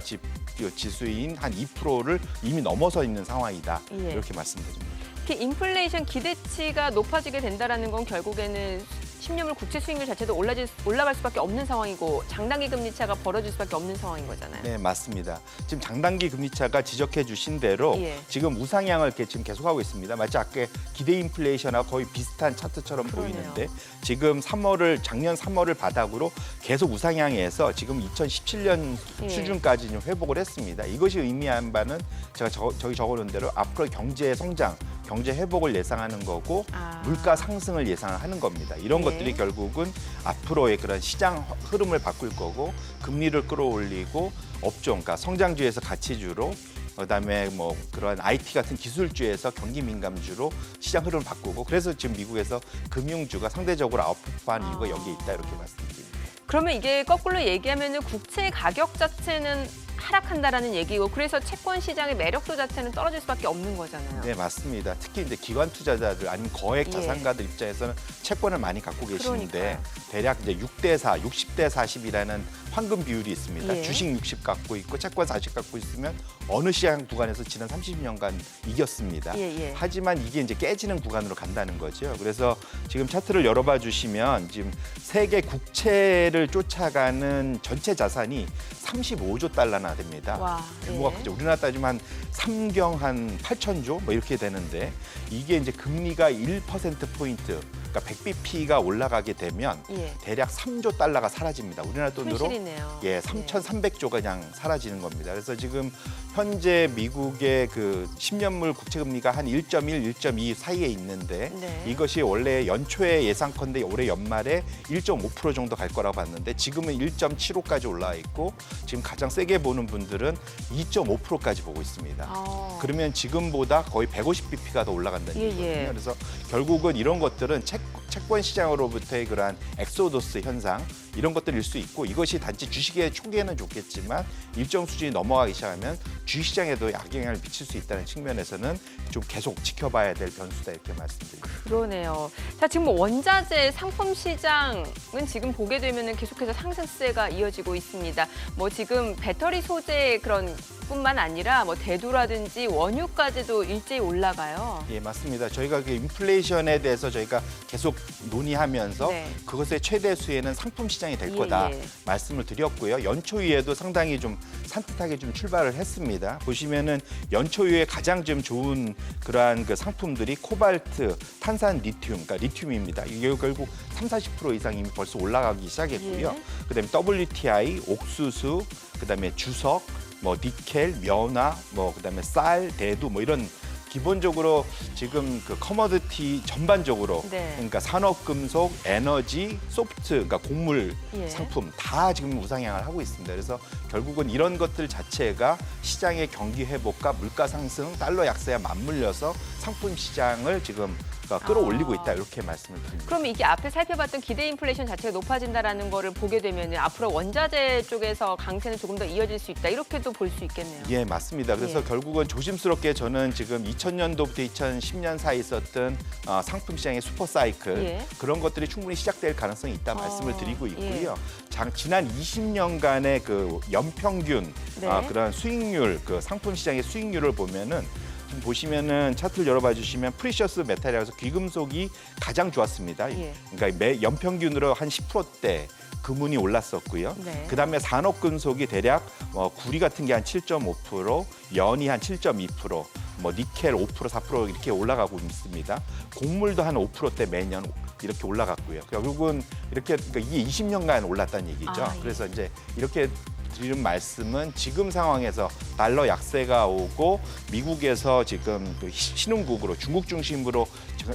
지수인 한 2%를 이미 넘어서 있는 상황이다. 예. 이렇게 말씀드립니다. 특히 인플레이션 기대치가 높아지게 된다라는 건 결국에는 10년물 국채 수익률 자체도 올라갈 수밖에 없는 상황이고 장단기 금리 차가 벌어질 수밖에 없는 상황인 거잖아요. 네, 맞습니다. 지금 장단기 금리 차가 지적해 주신 대로 예. 지금 우상향을 이렇게 지금 계속하고 있습니다. 마치 아까 기대 인플레이션하고 거의 비슷한 차트처럼 그러네요. 보이는데 지금 작년 3월을 바닥으로 계속 우상향해서 지금 2017년 예. 수준까지 좀 회복을 했습니다. 이것이 의미한 바는 제가 저기 적어놓은 대로 앞으로 경제 성장, 경제 회복을 예상하는 거고 물가 상승을 예상하는 겁니다. 이런 네. 것들이 결국은 앞으로의 그런 시장 흐름을 바꿀 거고 금리를 끌어올리고 업종, 그러니까 성장주에서 가치주로 그다음에 뭐 그런 IT 같은 기술주에서 경기 민감주로 시장 흐름을 바꾸고 그래서 지금 미국에서 금융주가 상대적으로 아웃퍼포한 이유가 여기에 있다 이렇게 말씀드립니다. 그러면 이게 거꾸로 얘기하면은 국채 가격 자체는 하락한다라는 얘기고 그래서 채권 시장의 매력도 자체는 떨어질 수밖에 없는 거잖아요. 네, 맞습니다. 특히 이제 기관 투자자들 아니면 거액 자산가들 입장에서는 채권을 많이 갖고 계시는데 그러니까요. 대략 이제 6대4, 60대 40이라는 황금 비율이 있습니다. 예. 주식 60 갖고 있고 채권 40 갖고 있으면 어느 시장 구간에서 지난 30년간 이겼습니다. 예. 하지만 이게 이제 깨지는 구간으로 간다는 거죠. 그래서 지금 차트를 열어봐 주시면 지금 세계 국채를 쫓아가는 전체 자산이 35조 달러나 됩니다. 와, 규모가 예. 크죠. 우리나라 따지면 한 삼경 한 8천조 뭐 이렇게 되는데 이게 이제 금리가 1%포인트 그러니까 100bp가 올라가게 되면 예. 대략 3조 달러가 사라집니다. 우리나라 돈으로 손실이네요. 예, 3,300조가 그냥 사라지는 겁니다. 그래서 지금 현재 미국의 그 10년물 국채 금리가 한 1.1, 1.2 사이에 있는데 네. 이것이 원래 연초에 예상컨대 올해 연말에 1.5% 정도 갈 거라고 봤는데 지금은 1.75까지 올라와 있고 지금 가장 세게 보는 분들은 2.5%까지 보고 있습니다. 그러면 지금보다 거의 150bp가 더 올라간다는 예, 얘기거든요. 예. 그래서 결국은 이런 것들은 채권 시장으로부터의 그러한 엑소도스 현상 이런 것들일 수 있고 이것이 단지 주식의 초기에는 좋겠지만 일정 수준이 넘어가기 시작하면 주식시장에도 악영향을 미칠 수 있다는 측면에서는 좀 계속 지켜봐야 될 변수다 이렇게 말씀드립니다. 그러네요. 자, 지금 뭐 원자재 상품 시장은 지금 보게 되면은 계속해서 상승세가 이어지고 있습니다. 뭐 지금 배터리 소재 그런 뿐만 아니라 뭐 대두라든지 원유까지도 일제히 올라가요. 예, 맞습니다. 저희가 그 인플레이션에 대해서 저희가 계속 논의하면서 네. 그것의 최대 수혜는 상품 시장이 될 예, 거다 예. 말씀을 드렸고요. 연초위에도 상당히 좀 산뜻하게 좀 출발을 했습니다. 보시면은 연초위에 가장 좀 좋은 그러한 그 상품들이 코발트, 탄산 리튬, 그러니까 리튬입니다. 이게 결국 30-40% 이상 이미 벌써 올라가기 시작했고요. 예. 그다음에 WTI, 옥수수, 그다음에 주석, 뭐 니켈, 면화, 뭐 그다음에 쌀, 대두 뭐 이런 기본적으로 지금 그 커머디티 전반적으로 네. 그러니까 산업금속, 에너지, 소프트, 그러니까 곡물 예. 상품 다 지금 우상향을 하고 있습니다. 그래서 결국은 이런 것들 자체가 시장의 경기 회복과 물가 상승, 달러 약세와 맞물려서 상품 시장을 지금 끌어올리고 있다 이렇게 말씀을 드립니다. 그럼 이게 앞에 살펴봤던 기대 인플레이션 자체가 높아진다라는 거를 보게 되면 앞으로 원자재 쪽에서 강세는 조금 더 이어질 수 있다. 이렇게도 볼 수 있겠네요. 예, 맞습니다. 그래서 예. 결국은 조심스럽게 저는 지금 2000년도부터 2010년 사이에 있었던 상품 시장의 슈퍼 사이클 예. 그런 것들이 충분히 시작될 가능성이 있다 말씀을 어, 드리고 예. 있고요. 지난 20년간의 그 연평균 네. 그런 수익률, 그 상품 시장의 수익률을 보면은 지금 보시면은 차트를 열어봐 주시면 프리셔스 메탈이라서 귀금속이 가장 좋았습니다. 예. 그러니까 연평균으로 한 10%대 금운이 올랐었고요. 네. 그다음에 산업금속이 대략 구리 같은 게 한 7.5%, 연이 한 7.2%, 뭐 니켈 5%, 4% 이렇게 올라가고 있습니다. 곡물도 한 5%대 매년 이렇게 올라갔고요. 결국은 이렇게 그러니까 이게 20년간 올랐다는 얘기죠. 아, 예. 그래서 이제 이렇게 드리는 말씀은 지금 상황에서 달러 약세가 오고 미국에서 지금 그 신흥국으로 중국 중심으로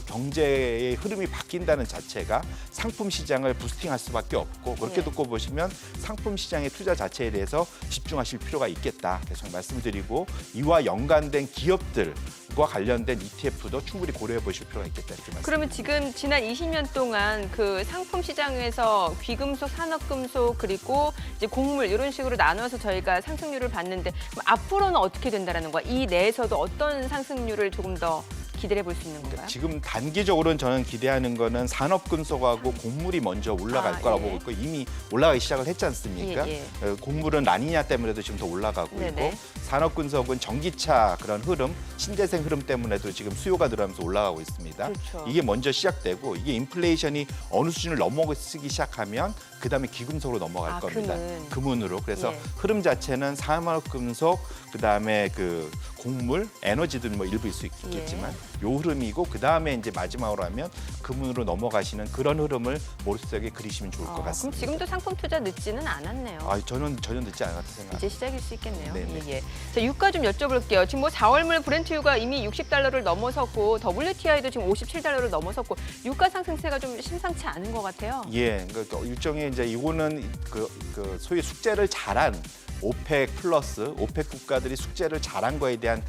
경제의 흐름이 바뀐다는 자체가 상품 시장을 부스팅할 수밖에 없고 그렇게 예. 듣고 보시면 상품 시장의 투자 자체에 대해서 집중하실 필요가 있겠다 계속 말씀드리고 이와 연관된 기업들과 관련된 ETF도 충분히 고려해 보실 필요가 있겠다 이렇게 말씀드립니다. 그러면 지금 지난 20년 동안 그 상품 시장에서 귀금속, 산업금속 그리고 이제 곡물 이런 식으로 나눠서 저희가 상승률을 봤는데 그럼 앞으로는 어떻게 된다라는 거야? 이 내에서도 어떤 상승률을 조금 더 기대해 볼 수 있는 건가요? 지금 단기적으로는 저는 기대하는 거는 산업금속하고 곡물이 먼저 올라갈 거라고 예. 보고 있고 이미 올라가기 시작을 했지 않습니까? 예, 곡물은 라니냐 때문에도 지금 더 올라가고 네네. 있고 산업금속은 전기차 그런 흐름, 신재생 흐름 때문에도 지금 수요가 늘어나면서 올라가고 있습니다. 그렇죠. 이게 먼저 시작되고 이게 인플레이션이 어느 수준을 넘어서기 시작하면 그다음에 귀금속으로 넘어갈 겁니다. 금은으로. 그래서 예. 흐름 자체는 산업금속, 그다음에 그 곡물, 에너지도 뭐 일부일 수 있겠지만 요 흐름이고 그다음에 이제 마지막으로 하면 금은으로 넘어가시는 그런 흐름을 머릿속에 그리시면 좋을 것 그럼 같습니다. 지금도 상품 투자 늦지는 않았네요. 저는 전혀 늦지 않았다 생각합니다. 이제 시작일 수 있겠네요. 네네. 예. 자, 유가 좀 여쭤볼게요. 지금 뭐 4월물 브렌트유가 이미 60달러를 넘어섰고 WTI도 지금 57달러를 넘어섰고 유가 상승세가 좀 심상치 않은 것 같아요. 예, 그러니까 일종의 이제 이거는 그 소위 숙제를 잘한 오펙 플러스, 오펙 국가들이 숙제를 잘한 거에 대한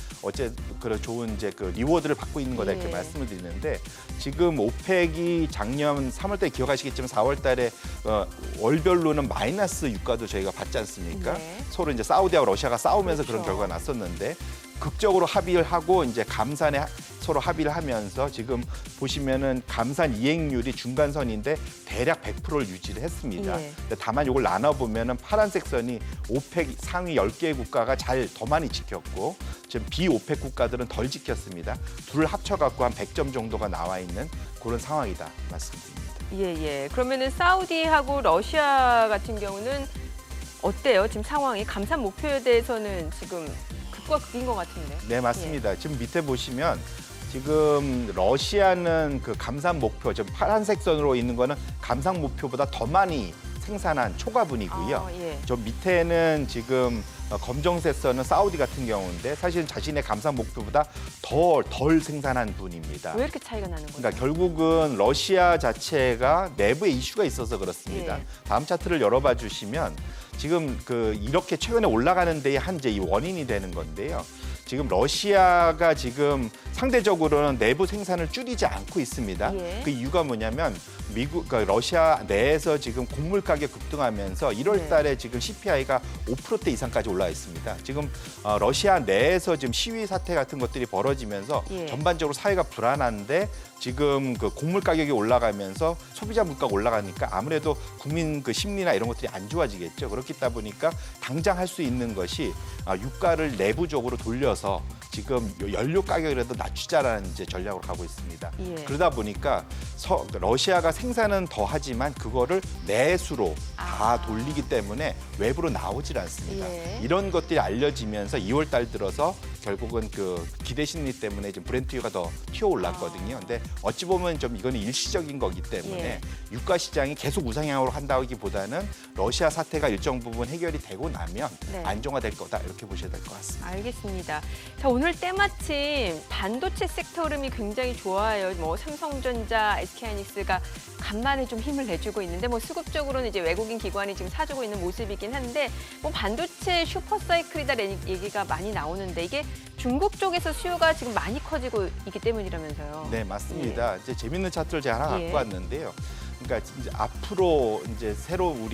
그런 좋은 이제 그 리워드를 받고 있는 거다 이렇게 예. 말씀을 드리는데 지금 오펙이 작년 3월달에 기억하시겠지만 4월달에 월별로는 마이너스 유가도 저희가 받지 않습니까? 네. 서로 이제 사우디하고 러시아가 싸우면서 그런 그렇죠. 결과가 났었는데 극적으로 합의를 하고 이제 감산에 서로 합의를 하면서 지금 보시면은 감산 이행률이 중간선인데 대략 100%를 유지를 했습니다. 예. 근데 다만 이걸 나눠 보면은 파란색 선이 오펙 상위 10개 국가가 더 많이 지켰고 지금 비오펙 국가들은 덜 지켰습니다. 둘을 합쳐 갖고 한 100점 정도가 나와 있는 그런 상황이다 말씀드립니다. 예. 그러면은 사우디하고 러시아 같은 경우는 어때요? 지금 상황이 감산 목표에 대해서는 지금 극과 극인 것 같은데. 네, 맞습니다. 지금 밑에 보시면 지금 러시아는 그 감산 목표, 지금 파란색 선으로 있는 거는 감산 목표보다 더 많이 생산한 초과분이고요. 아, 예. 저 밑에는 지금 검정색 선은 사우디 같은 경우인데 사실은 자신의 감산 목표보다 덜 생산한 분입니다. 왜 이렇게 차이가 나는 거죠? 그러니까 결국은 러시아 자체가 내부에 이슈가 있어서 그렇습니다. 예. 다음 차트를 열어봐 주시면 지금 이렇게 최근에 올라가는 데에 한 이제 이 원인이 되는 건데요. 지금 러시아가 지금 상대적으로는 내부 생산을 줄이지 않고 있습니다. 예. 그 이유가 뭐냐면 그러니까 러시아 내에서 지금 곡물 가격 급등하면서 1월 달에 지금 CPI가 5%대 이상까지 올라 있습니다. 지금 러시아 내에서 지금 시위 사태 같은 것들이 벌어지면서 예. 전반적으로 사회가 불안한데 지금 그 곡물 가격이 올라가면서 소비자 물가가 올라가니까 아무래도 국민 그 심리나 이런 것들이 안 좋아지겠죠. 그렇기 보니까 당장 할 수 있는 것이 유가를 내부적으로 돌려서 지금 연료 가격이라도 낮추자라는 이제 전략으로 가고 있습니다. 예. 그러다 보니까 러시아가 생산은 더 하지만 그거를 내수로 다 돌리기 때문에 외부로 나오질 않습니다. 예. 이런 것들이 알려지면서 2월 달 들어서 결국은 그 기대 심리 때문에 지금 브렌트유가 더 튀어 올랐거든요. 근데 어찌 보면 좀 이거는 일시적인 거기 때문에 예. 유가 시장이 계속 우상향으로 한다기보다는 러시아 사태가 일정 부분 해결이 되고 나면 네. 안정화될 거다 이렇게 보셔야 될 것 같습니다. 알겠습니다. 자, 오늘 때마침 반도체 섹터 흐름이 굉장히 좋아요. 뭐 삼성전자, SK하이닉스가 간만에 좀 힘을 내주고 있는데 뭐 수급적으로는 이제 외국인 기관이 지금 사주고 있는 모습이긴 한데 뭐 반도체 슈퍼사이클이다라는 얘기가 많이 나오는데 이게 중국 쪽에서 수요가 지금 많이 커지고 있기 때문이라면서요. 네, 맞습니다. 이제 재밌는 차트를 제가 하나 예. 갖고 왔는데요. 그러니까 이제 앞으로 이제 새로운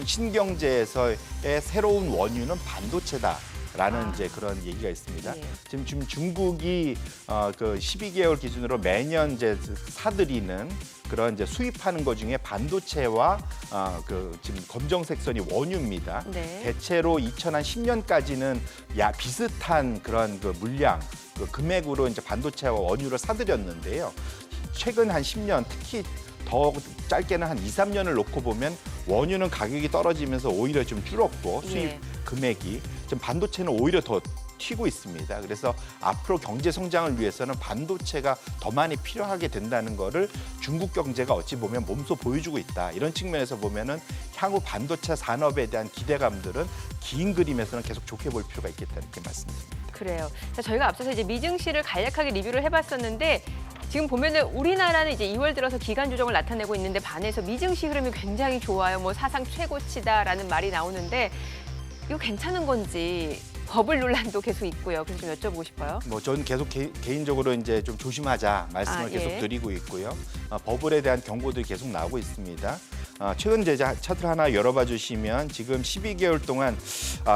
신경제에서의 새로운 원유는 반도체다라는 이제 그런 얘기가 있습니다. 예. 지금 중국이 그 12개월 기준으로 매년 이제 사들이는 그런 이제 수입하는 것 중에 반도체와 그 지금 검정색 선이 원유입니다. 네. 대체로 2010년까지는 비슷한 그런 그 물량, 그 금액으로 이제 반도체와 원유를 사들였는데요. 최근 한 10년, 특히 더 짧게는 한 2, 3년을 놓고 보면 원유는 가격이 떨어지면서 오히려 좀 줄었고 수입 예. 금액이 지금 반도체는 오히려 더 튀고 있습니다. 그래서 앞으로 경제 성장을 위해서는 반도체가 더 많이 필요하게 된다는 거를 중국 경제가 어찌 보면 몸소 보여주고 있다. 이런 측면에서 보면은 향후 반도체 산업에 대한 기대감들은 긴 그림에서는 계속 좋게 볼 필요가 있겠다 이렇게 말씀드립니다. 그래요. 자, 저희가 앞서서 이제 미증시를 간략하게 리뷰를 해봤었는데 지금 보면은 우리나라는 이제 2월 들어서 기간 조정을 나타내고 있는데 반해서 미증시 흐름이 굉장히 좋아요. 뭐 사상 최고치다라는 말이 나오는데 이거 괜찮은 건지 버블 논란도 계속 있고요. 그래서 좀 여쭤보고 싶어요. 뭐 저는 계속 개인적으로 이제 좀 조심하자 말씀을 예. 계속 드리고 있고요. 버블에 대한 경고들이 계속 나오고 있습니다. 최근 이제 차트를 하나 열어봐 주시면 지금 12개월 동안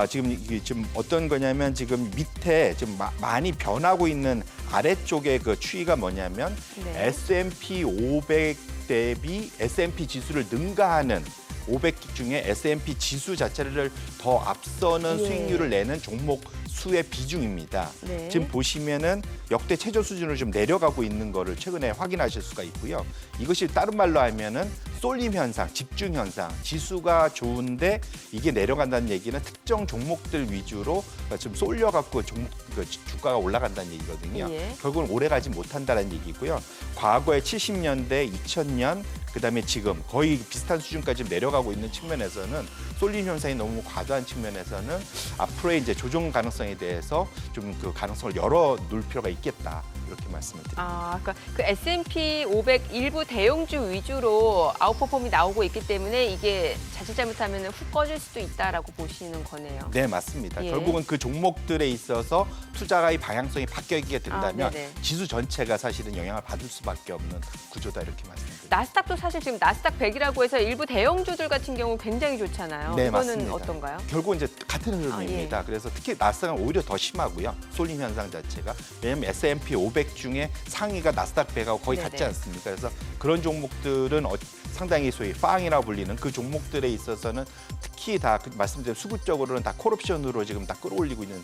지금 어떤 거냐면 지금 밑에 지금 많이 변하고 있는 아래쪽에 그 추이가 뭐냐면 네. S&P 500 대비 S&P 지수를 능가하는 500 중에 S&P 지수 자체를 더 앞서는 예. 수익률을 내는 종목 수의 비중입니다. 네. 지금 보시면은 역대 최저 수준으로 좀 내려가고 있는 거를 최근에 확인하실 수가 있고요. 이것이 다른 말로 하면은 쏠림 현상, 집중 현상, 지수가 좋은데 이게 내려간다는 얘기는 특정 종목들 위주로 좀 쏠려갖고 주가가 올라간다는 얘기거든요. 예. 결국은 오래 가지 못한다는 얘기고요. 과거에 70년대, 2000년 그다음에 지금 거의 비슷한 수준까지 내려가고 있는 측면에서는 쏠림 현상이 너무 과도한 측면에서는 앞으로의 이제 조정 가능성에 대해서 좀 그 가능성을 열어 놓을 필요가 있겠다. 이렇게 말씀을 드립니다. 아, 그러니까 그 S&P 500 일부 대형주 위주로 아웃퍼폼이 나오고 있기 때문에 이게 자칫 잘못하면 훅 꺼질 수도 있다라고 보시는 거네요. 네, 맞습니다. 예. 결국은 그 종목들에 있어서 투자가의 방향성이 바뀌게 된다면 네네. 지수 전체가 사실은 영향을 받을 수밖에 없는 구조다 이렇게 말씀드립니다. 나스닥도 사실 지금 나스닥 100이라고 해서 일부 대형주들 같은 경우 굉장히 좋잖아요. 네, 이거는 맞습니다. 어떤가요? 결국은 이제 같은 흐름입니다. 그래서 특히 나스닥은 오히려 더 심하고요. 쏠림 현상 자체가. 왜냐하면 S&P 500 중에 상위가 나스닥 100하고 거의 네네. 같지 않습니까? 그래서 그런 종목들은 상당히 소위 빵이라고 불리는 그 종목들에 있어서는 특히 다 말씀드린 수급적으로는 다 콜옵션으로 지금 다 끌어올리고 있는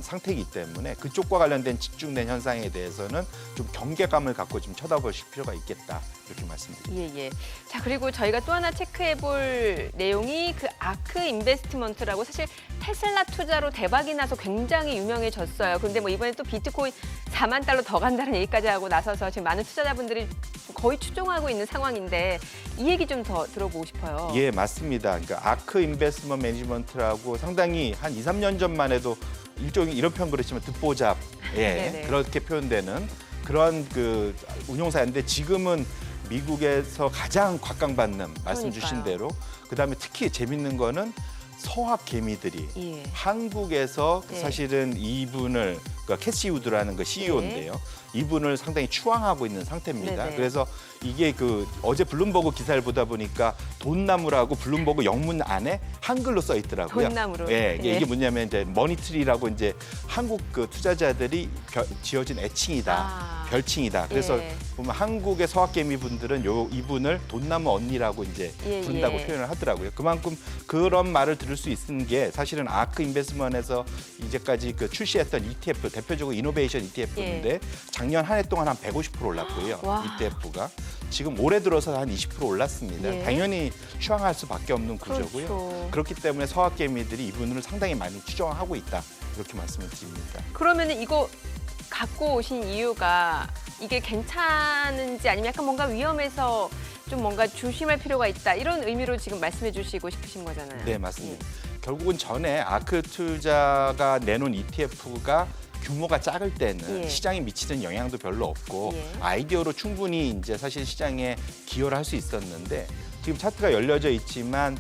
상태이기 때문에 그쪽과 관련된 집중된 현상에 대해서는 좀 경계감을 갖고 좀 쳐다보실 필요가 있겠다 이렇게 말씀드립니다. 예, 예. 자, 그리고 저희가 또 하나 체크해 볼 내용이 그 아크 인베스트먼트라고 사실 테슬라 투자로 대박이 나서 굉장히 유명해졌어요. 그런데 뭐 이번에 또 비트코인 4만 달러 더 간다는 얘기까지 하고 나서서 지금 많은 투자자분들이 거의 추종하고 있는 상황인데 이 얘기 좀 더 들어보고 싶어요. 예, 맞습니다. 그러니까 아크 인베스트먼트 매니지먼트라고 상당히 한 2, 3년 전만 해도 일종의 이런 표현 그렇지만 듣보잡 네네. 그렇게 표현되는 그런 그 운용사인데 지금은 미국에서 가장 곽강받는 말씀 주신 대로 그다음에 특히 재밌는 거는 서학 개미들이 예. 한국에서 네. 사실은 이분을 그러니까 캐시 우드라는 그 CEO인데요. 이분을 상당히 추앙하고 있는 상태입니다. 네네. 그래서 이게 그 어제 블룸버그 기사를 보다 보니까 돈나무라고 블룸버그 영문 안에 한글로 써 있더라고요. 돈나무로. 예, 예. 이게 뭐냐면 이제 머니트리라고 이제 한국 그 투자자들이 지어진 애칭이다. 아. 별칭이다. 그래서 예. 보면 한국의 서학개미 분들은 이분을 돈나무 언니라고 이제 예, 부른다고 예. 표현을 하더라고요. 그만큼 그런 말을 들을 수 있는 게 사실은 아크 인베스트먼트에서 이제까지 그 출시했던 ETF 대표적으로 이노베이션 ETF인데 작년 한 해 동안 한 150% 올랐고요. 와. ETF가 지금 올해 들어서 한 20% 올랐습니다. 예. 당연히 추앙할 수밖에 없는 구조고요. 그렇죠. 그렇기 때문에 서학개미들이 이분을 상당히 많이 추종하고 있다. 이렇게 말씀을 드립니다. 그러면 이거 갖고 오신 이유가 이게 괜찮은지 아니면 약간 뭔가 위험해서 좀 뭔가 조심할 필요가 있다 이런 의미로 지금 말씀해 주시고 싶으신 거잖아요. 네, 맞습니다. 결국은 전에 아크 투자가 내놓은 ETF가 규모가 작을 때는 예. 시장에 미치는 영향도 별로 없고 예. 아이디어로 충분히 이제 사실 시장에 기여를 할 수 있었는데 지금 차트가 열려져 있지만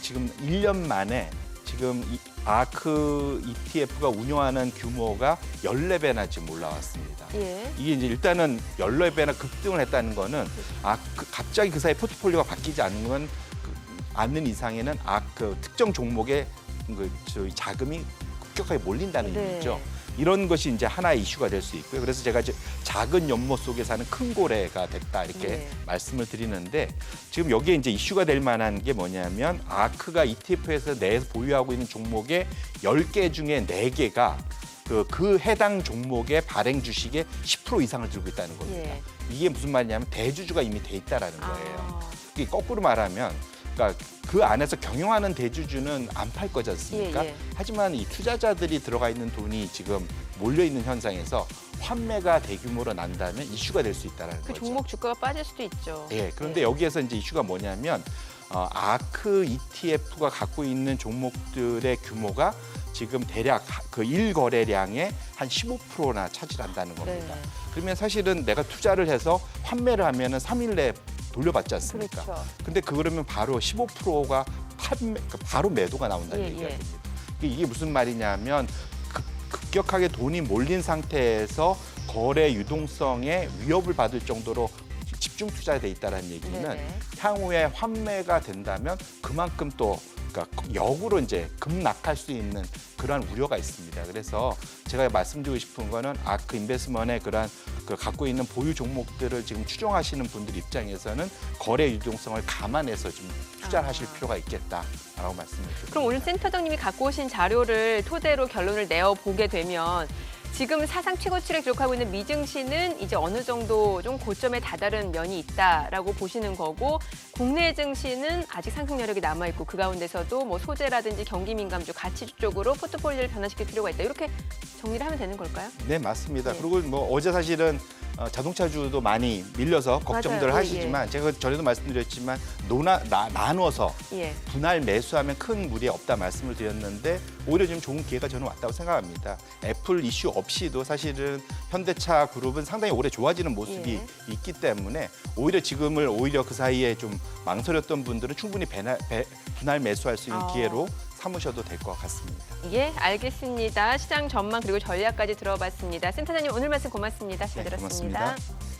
지금 1년 만에 지금 이 아크 ETF가 운영하는 규모가 14배나 지금 올라왔습니다. 예. 이게 이제 일단은 14배나 급등을 했다는 거는 갑자기 그 사이 포트폴리오가 바뀌지 않는 이상에는 그 특정 종목에 저희 자금이 급격하게 몰린다는 네. 얘기죠. 이런 것이 이제 하나의 이슈가 될 수 있고요. 그래서 제가 이제 작은 연못 속에 사는 큰 고래가 됐다 이렇게 네. 말씀을 드리는데 지금 여기에 이제 이슈가 될 만한 게 뭐냐면 아크가 ETF에서 내에서 보유하고 있는 종목의 10개 중에 4개가 그 해당 종목의 발행 주식의 10% 이상을 들고 있다는 겁니다. 예. 이게 무슨 말이냐면 대주주가 이미 돼 있다라는 거예요. 아. 이게 거꾸로 말하면 그러니까 그 안에서 경영하는 대주주는 안 팔 거지 않습니까? 예, 예. 하지만 이 투자자들이 들어가 있는 돈이 지금 몰려 있는 현상에서 환매가 대규모로 난다면 이슈가 될 수 있다는 그 거죠. 종목 주가가 빠질 수도 있죠. 예, 그런데 여기에서 이제 이슈가 뭐냐면 아크 ETF가 갖고 있는 종목들의 규모가 지금 대략 그 1거래량의 한 15%나 차지한다는 겁니다. 네. 그러면 사실은 내가 투자를 해서 환매를 하면은 3일 내에 돌려받지 않습니까? 그렇죠. 근데 그러면 바로 15%가 바로 매도가 나온다는 예, 얘기가 예. 됩니다. 이게 무슨 말이냐면 급격하게 돈이 몰린 상태에서 거래 유동성에 위협을 받을 정도로 집중 투자돼 있다는 얘기는 네네. 향후에 환매가 된다면 그만큼 또 그러니까 역으로 이제 급락할 수 있는 그러한 우려가 있습니다. 그래서 제가 말씀드리고 싶은 거는 아크 인베스트먼트의 그러한 갖고 있는 보유 종목들을 지금 추종하시는 분들 입장에서는 거래 유동성을 감안해서 좀 투자를 하실 필요가 있겠다라고 말씀드립니다. 그럼 오늘 센터장님이 갖고 오신 자료를 토대로 결론을 내어 보게 되면 지금 사상 최고치를 기록하고 있는 미증시는 이제 어느 정도 좀 고점에 다다른 면이 있다라고 보시는 거고 국내 증시는 아직 상승 여력이 남아 있고 그 가운데서도 뭐 소재라든지 경기 민감주, 가치주 쪽으로 포트폴리오를 변화시킬 필요가 있다. 이렇게 정리를 하면 되는 걸까요? 네, 맞습니다. 네. 그리고 뭐 어제 사실은 자동차주도 많이 밀려서 걱정들 맞아요. 예, 하시지만 제가 전에도 말씀드렸지만 나눠서 예. 분할 매수하면 큰 무리 없다 말씀을 드렸는데 오히려 지금 좋은 기회가 저는 왔다고 생각합니다. 애플 이슈 없이도 사실은 현대차 그룹은 상당히 오래 좋아지는 모습이 예. 있기 때문에 오히려 지금을 오히려 그 사이에 좀 망설였던 분들은 충분히 분할 매수할 수 있는 기회로 삼으셔도 될 것 같습니다. 예, 알겠습니다. 시장 전망 그리고 전략까지 들어봤습니다. 센터장님 오늘 말씀 고맙습니다. 잘 네, 들었습니다. 고맙습니다.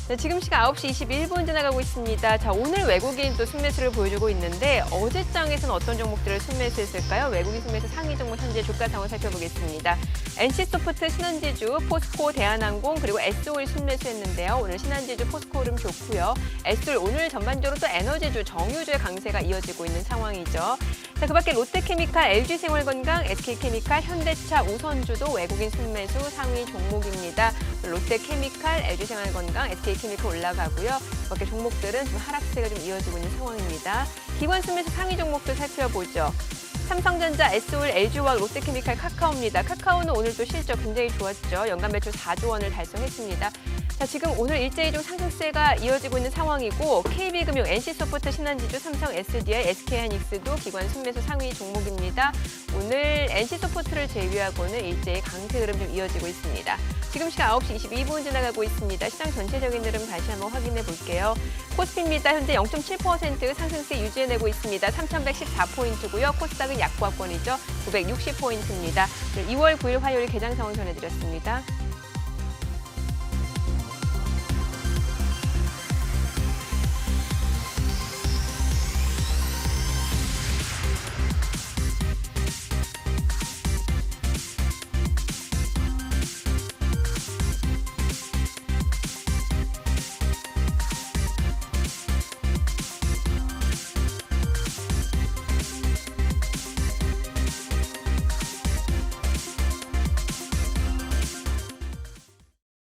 네, 지금 시각 9시 21분 지나가고 있습니다. 자, 오늘 외국인 또 순매수를 보여주고 있는데 어제장에서는 어떤 종목들을 순매수했을까요? 외국인 순매수 상위 종목 현재 주가 상황 살펴보겠습니다. NC소프트, 신한지주, 포스코, 대한항공 그리고 S오일 순매수했는데요. 오늘 신한지주, 포스코 흐름 좋고요. S오일 오늘 전반적으로 또 에너지주, 정유주의 강세가 이어지고 있는 상황이죠. 자, 그밖에 롯데케미칼, LG생활건강, SK케미칼, 현대차, 우선주도 외국인 순매수 상위 종목입니다. 롯데케미칼, LG생활건강, SK케미칼 올라가고요. 그밖에 종목들은 좀 하락세가 좀 이어지고 있는 상황입니다. 기관 순매수 상위 종목들 살펴보죠. 삼성전자, S오일, LG화학, 롯데케미칼, 카카오입니다. 카카오는 오늘 또 실적 굉장히 좋았죠. 연간 매출 4조 원을 달성했습니다. 자, 지금 오늘 일제히 좀 상승세가 이어지고 있는 상황이고 KB금융, NC소프트, 신한지주, 삼성, SDI, SK하이닉스도 기관 순매수 상위 종목입니다. 오늘 NC소프트를 제외하고는 일제히 강세 흐름 좀 이어지고 있습니다. 지금 시각 9시 22분 지나가고 있습니다. 시장 전체적인 흐름 다시 한번 확인해 볼게요. 코스피입니다. 현재 0.7% 상승세 유지해내고 있습니다. 3,114포인트고요. 코스닥은 약보합권이죠. 960포인트입니다. 2월 9일 화요일 개장 상황 전해드렸습니다.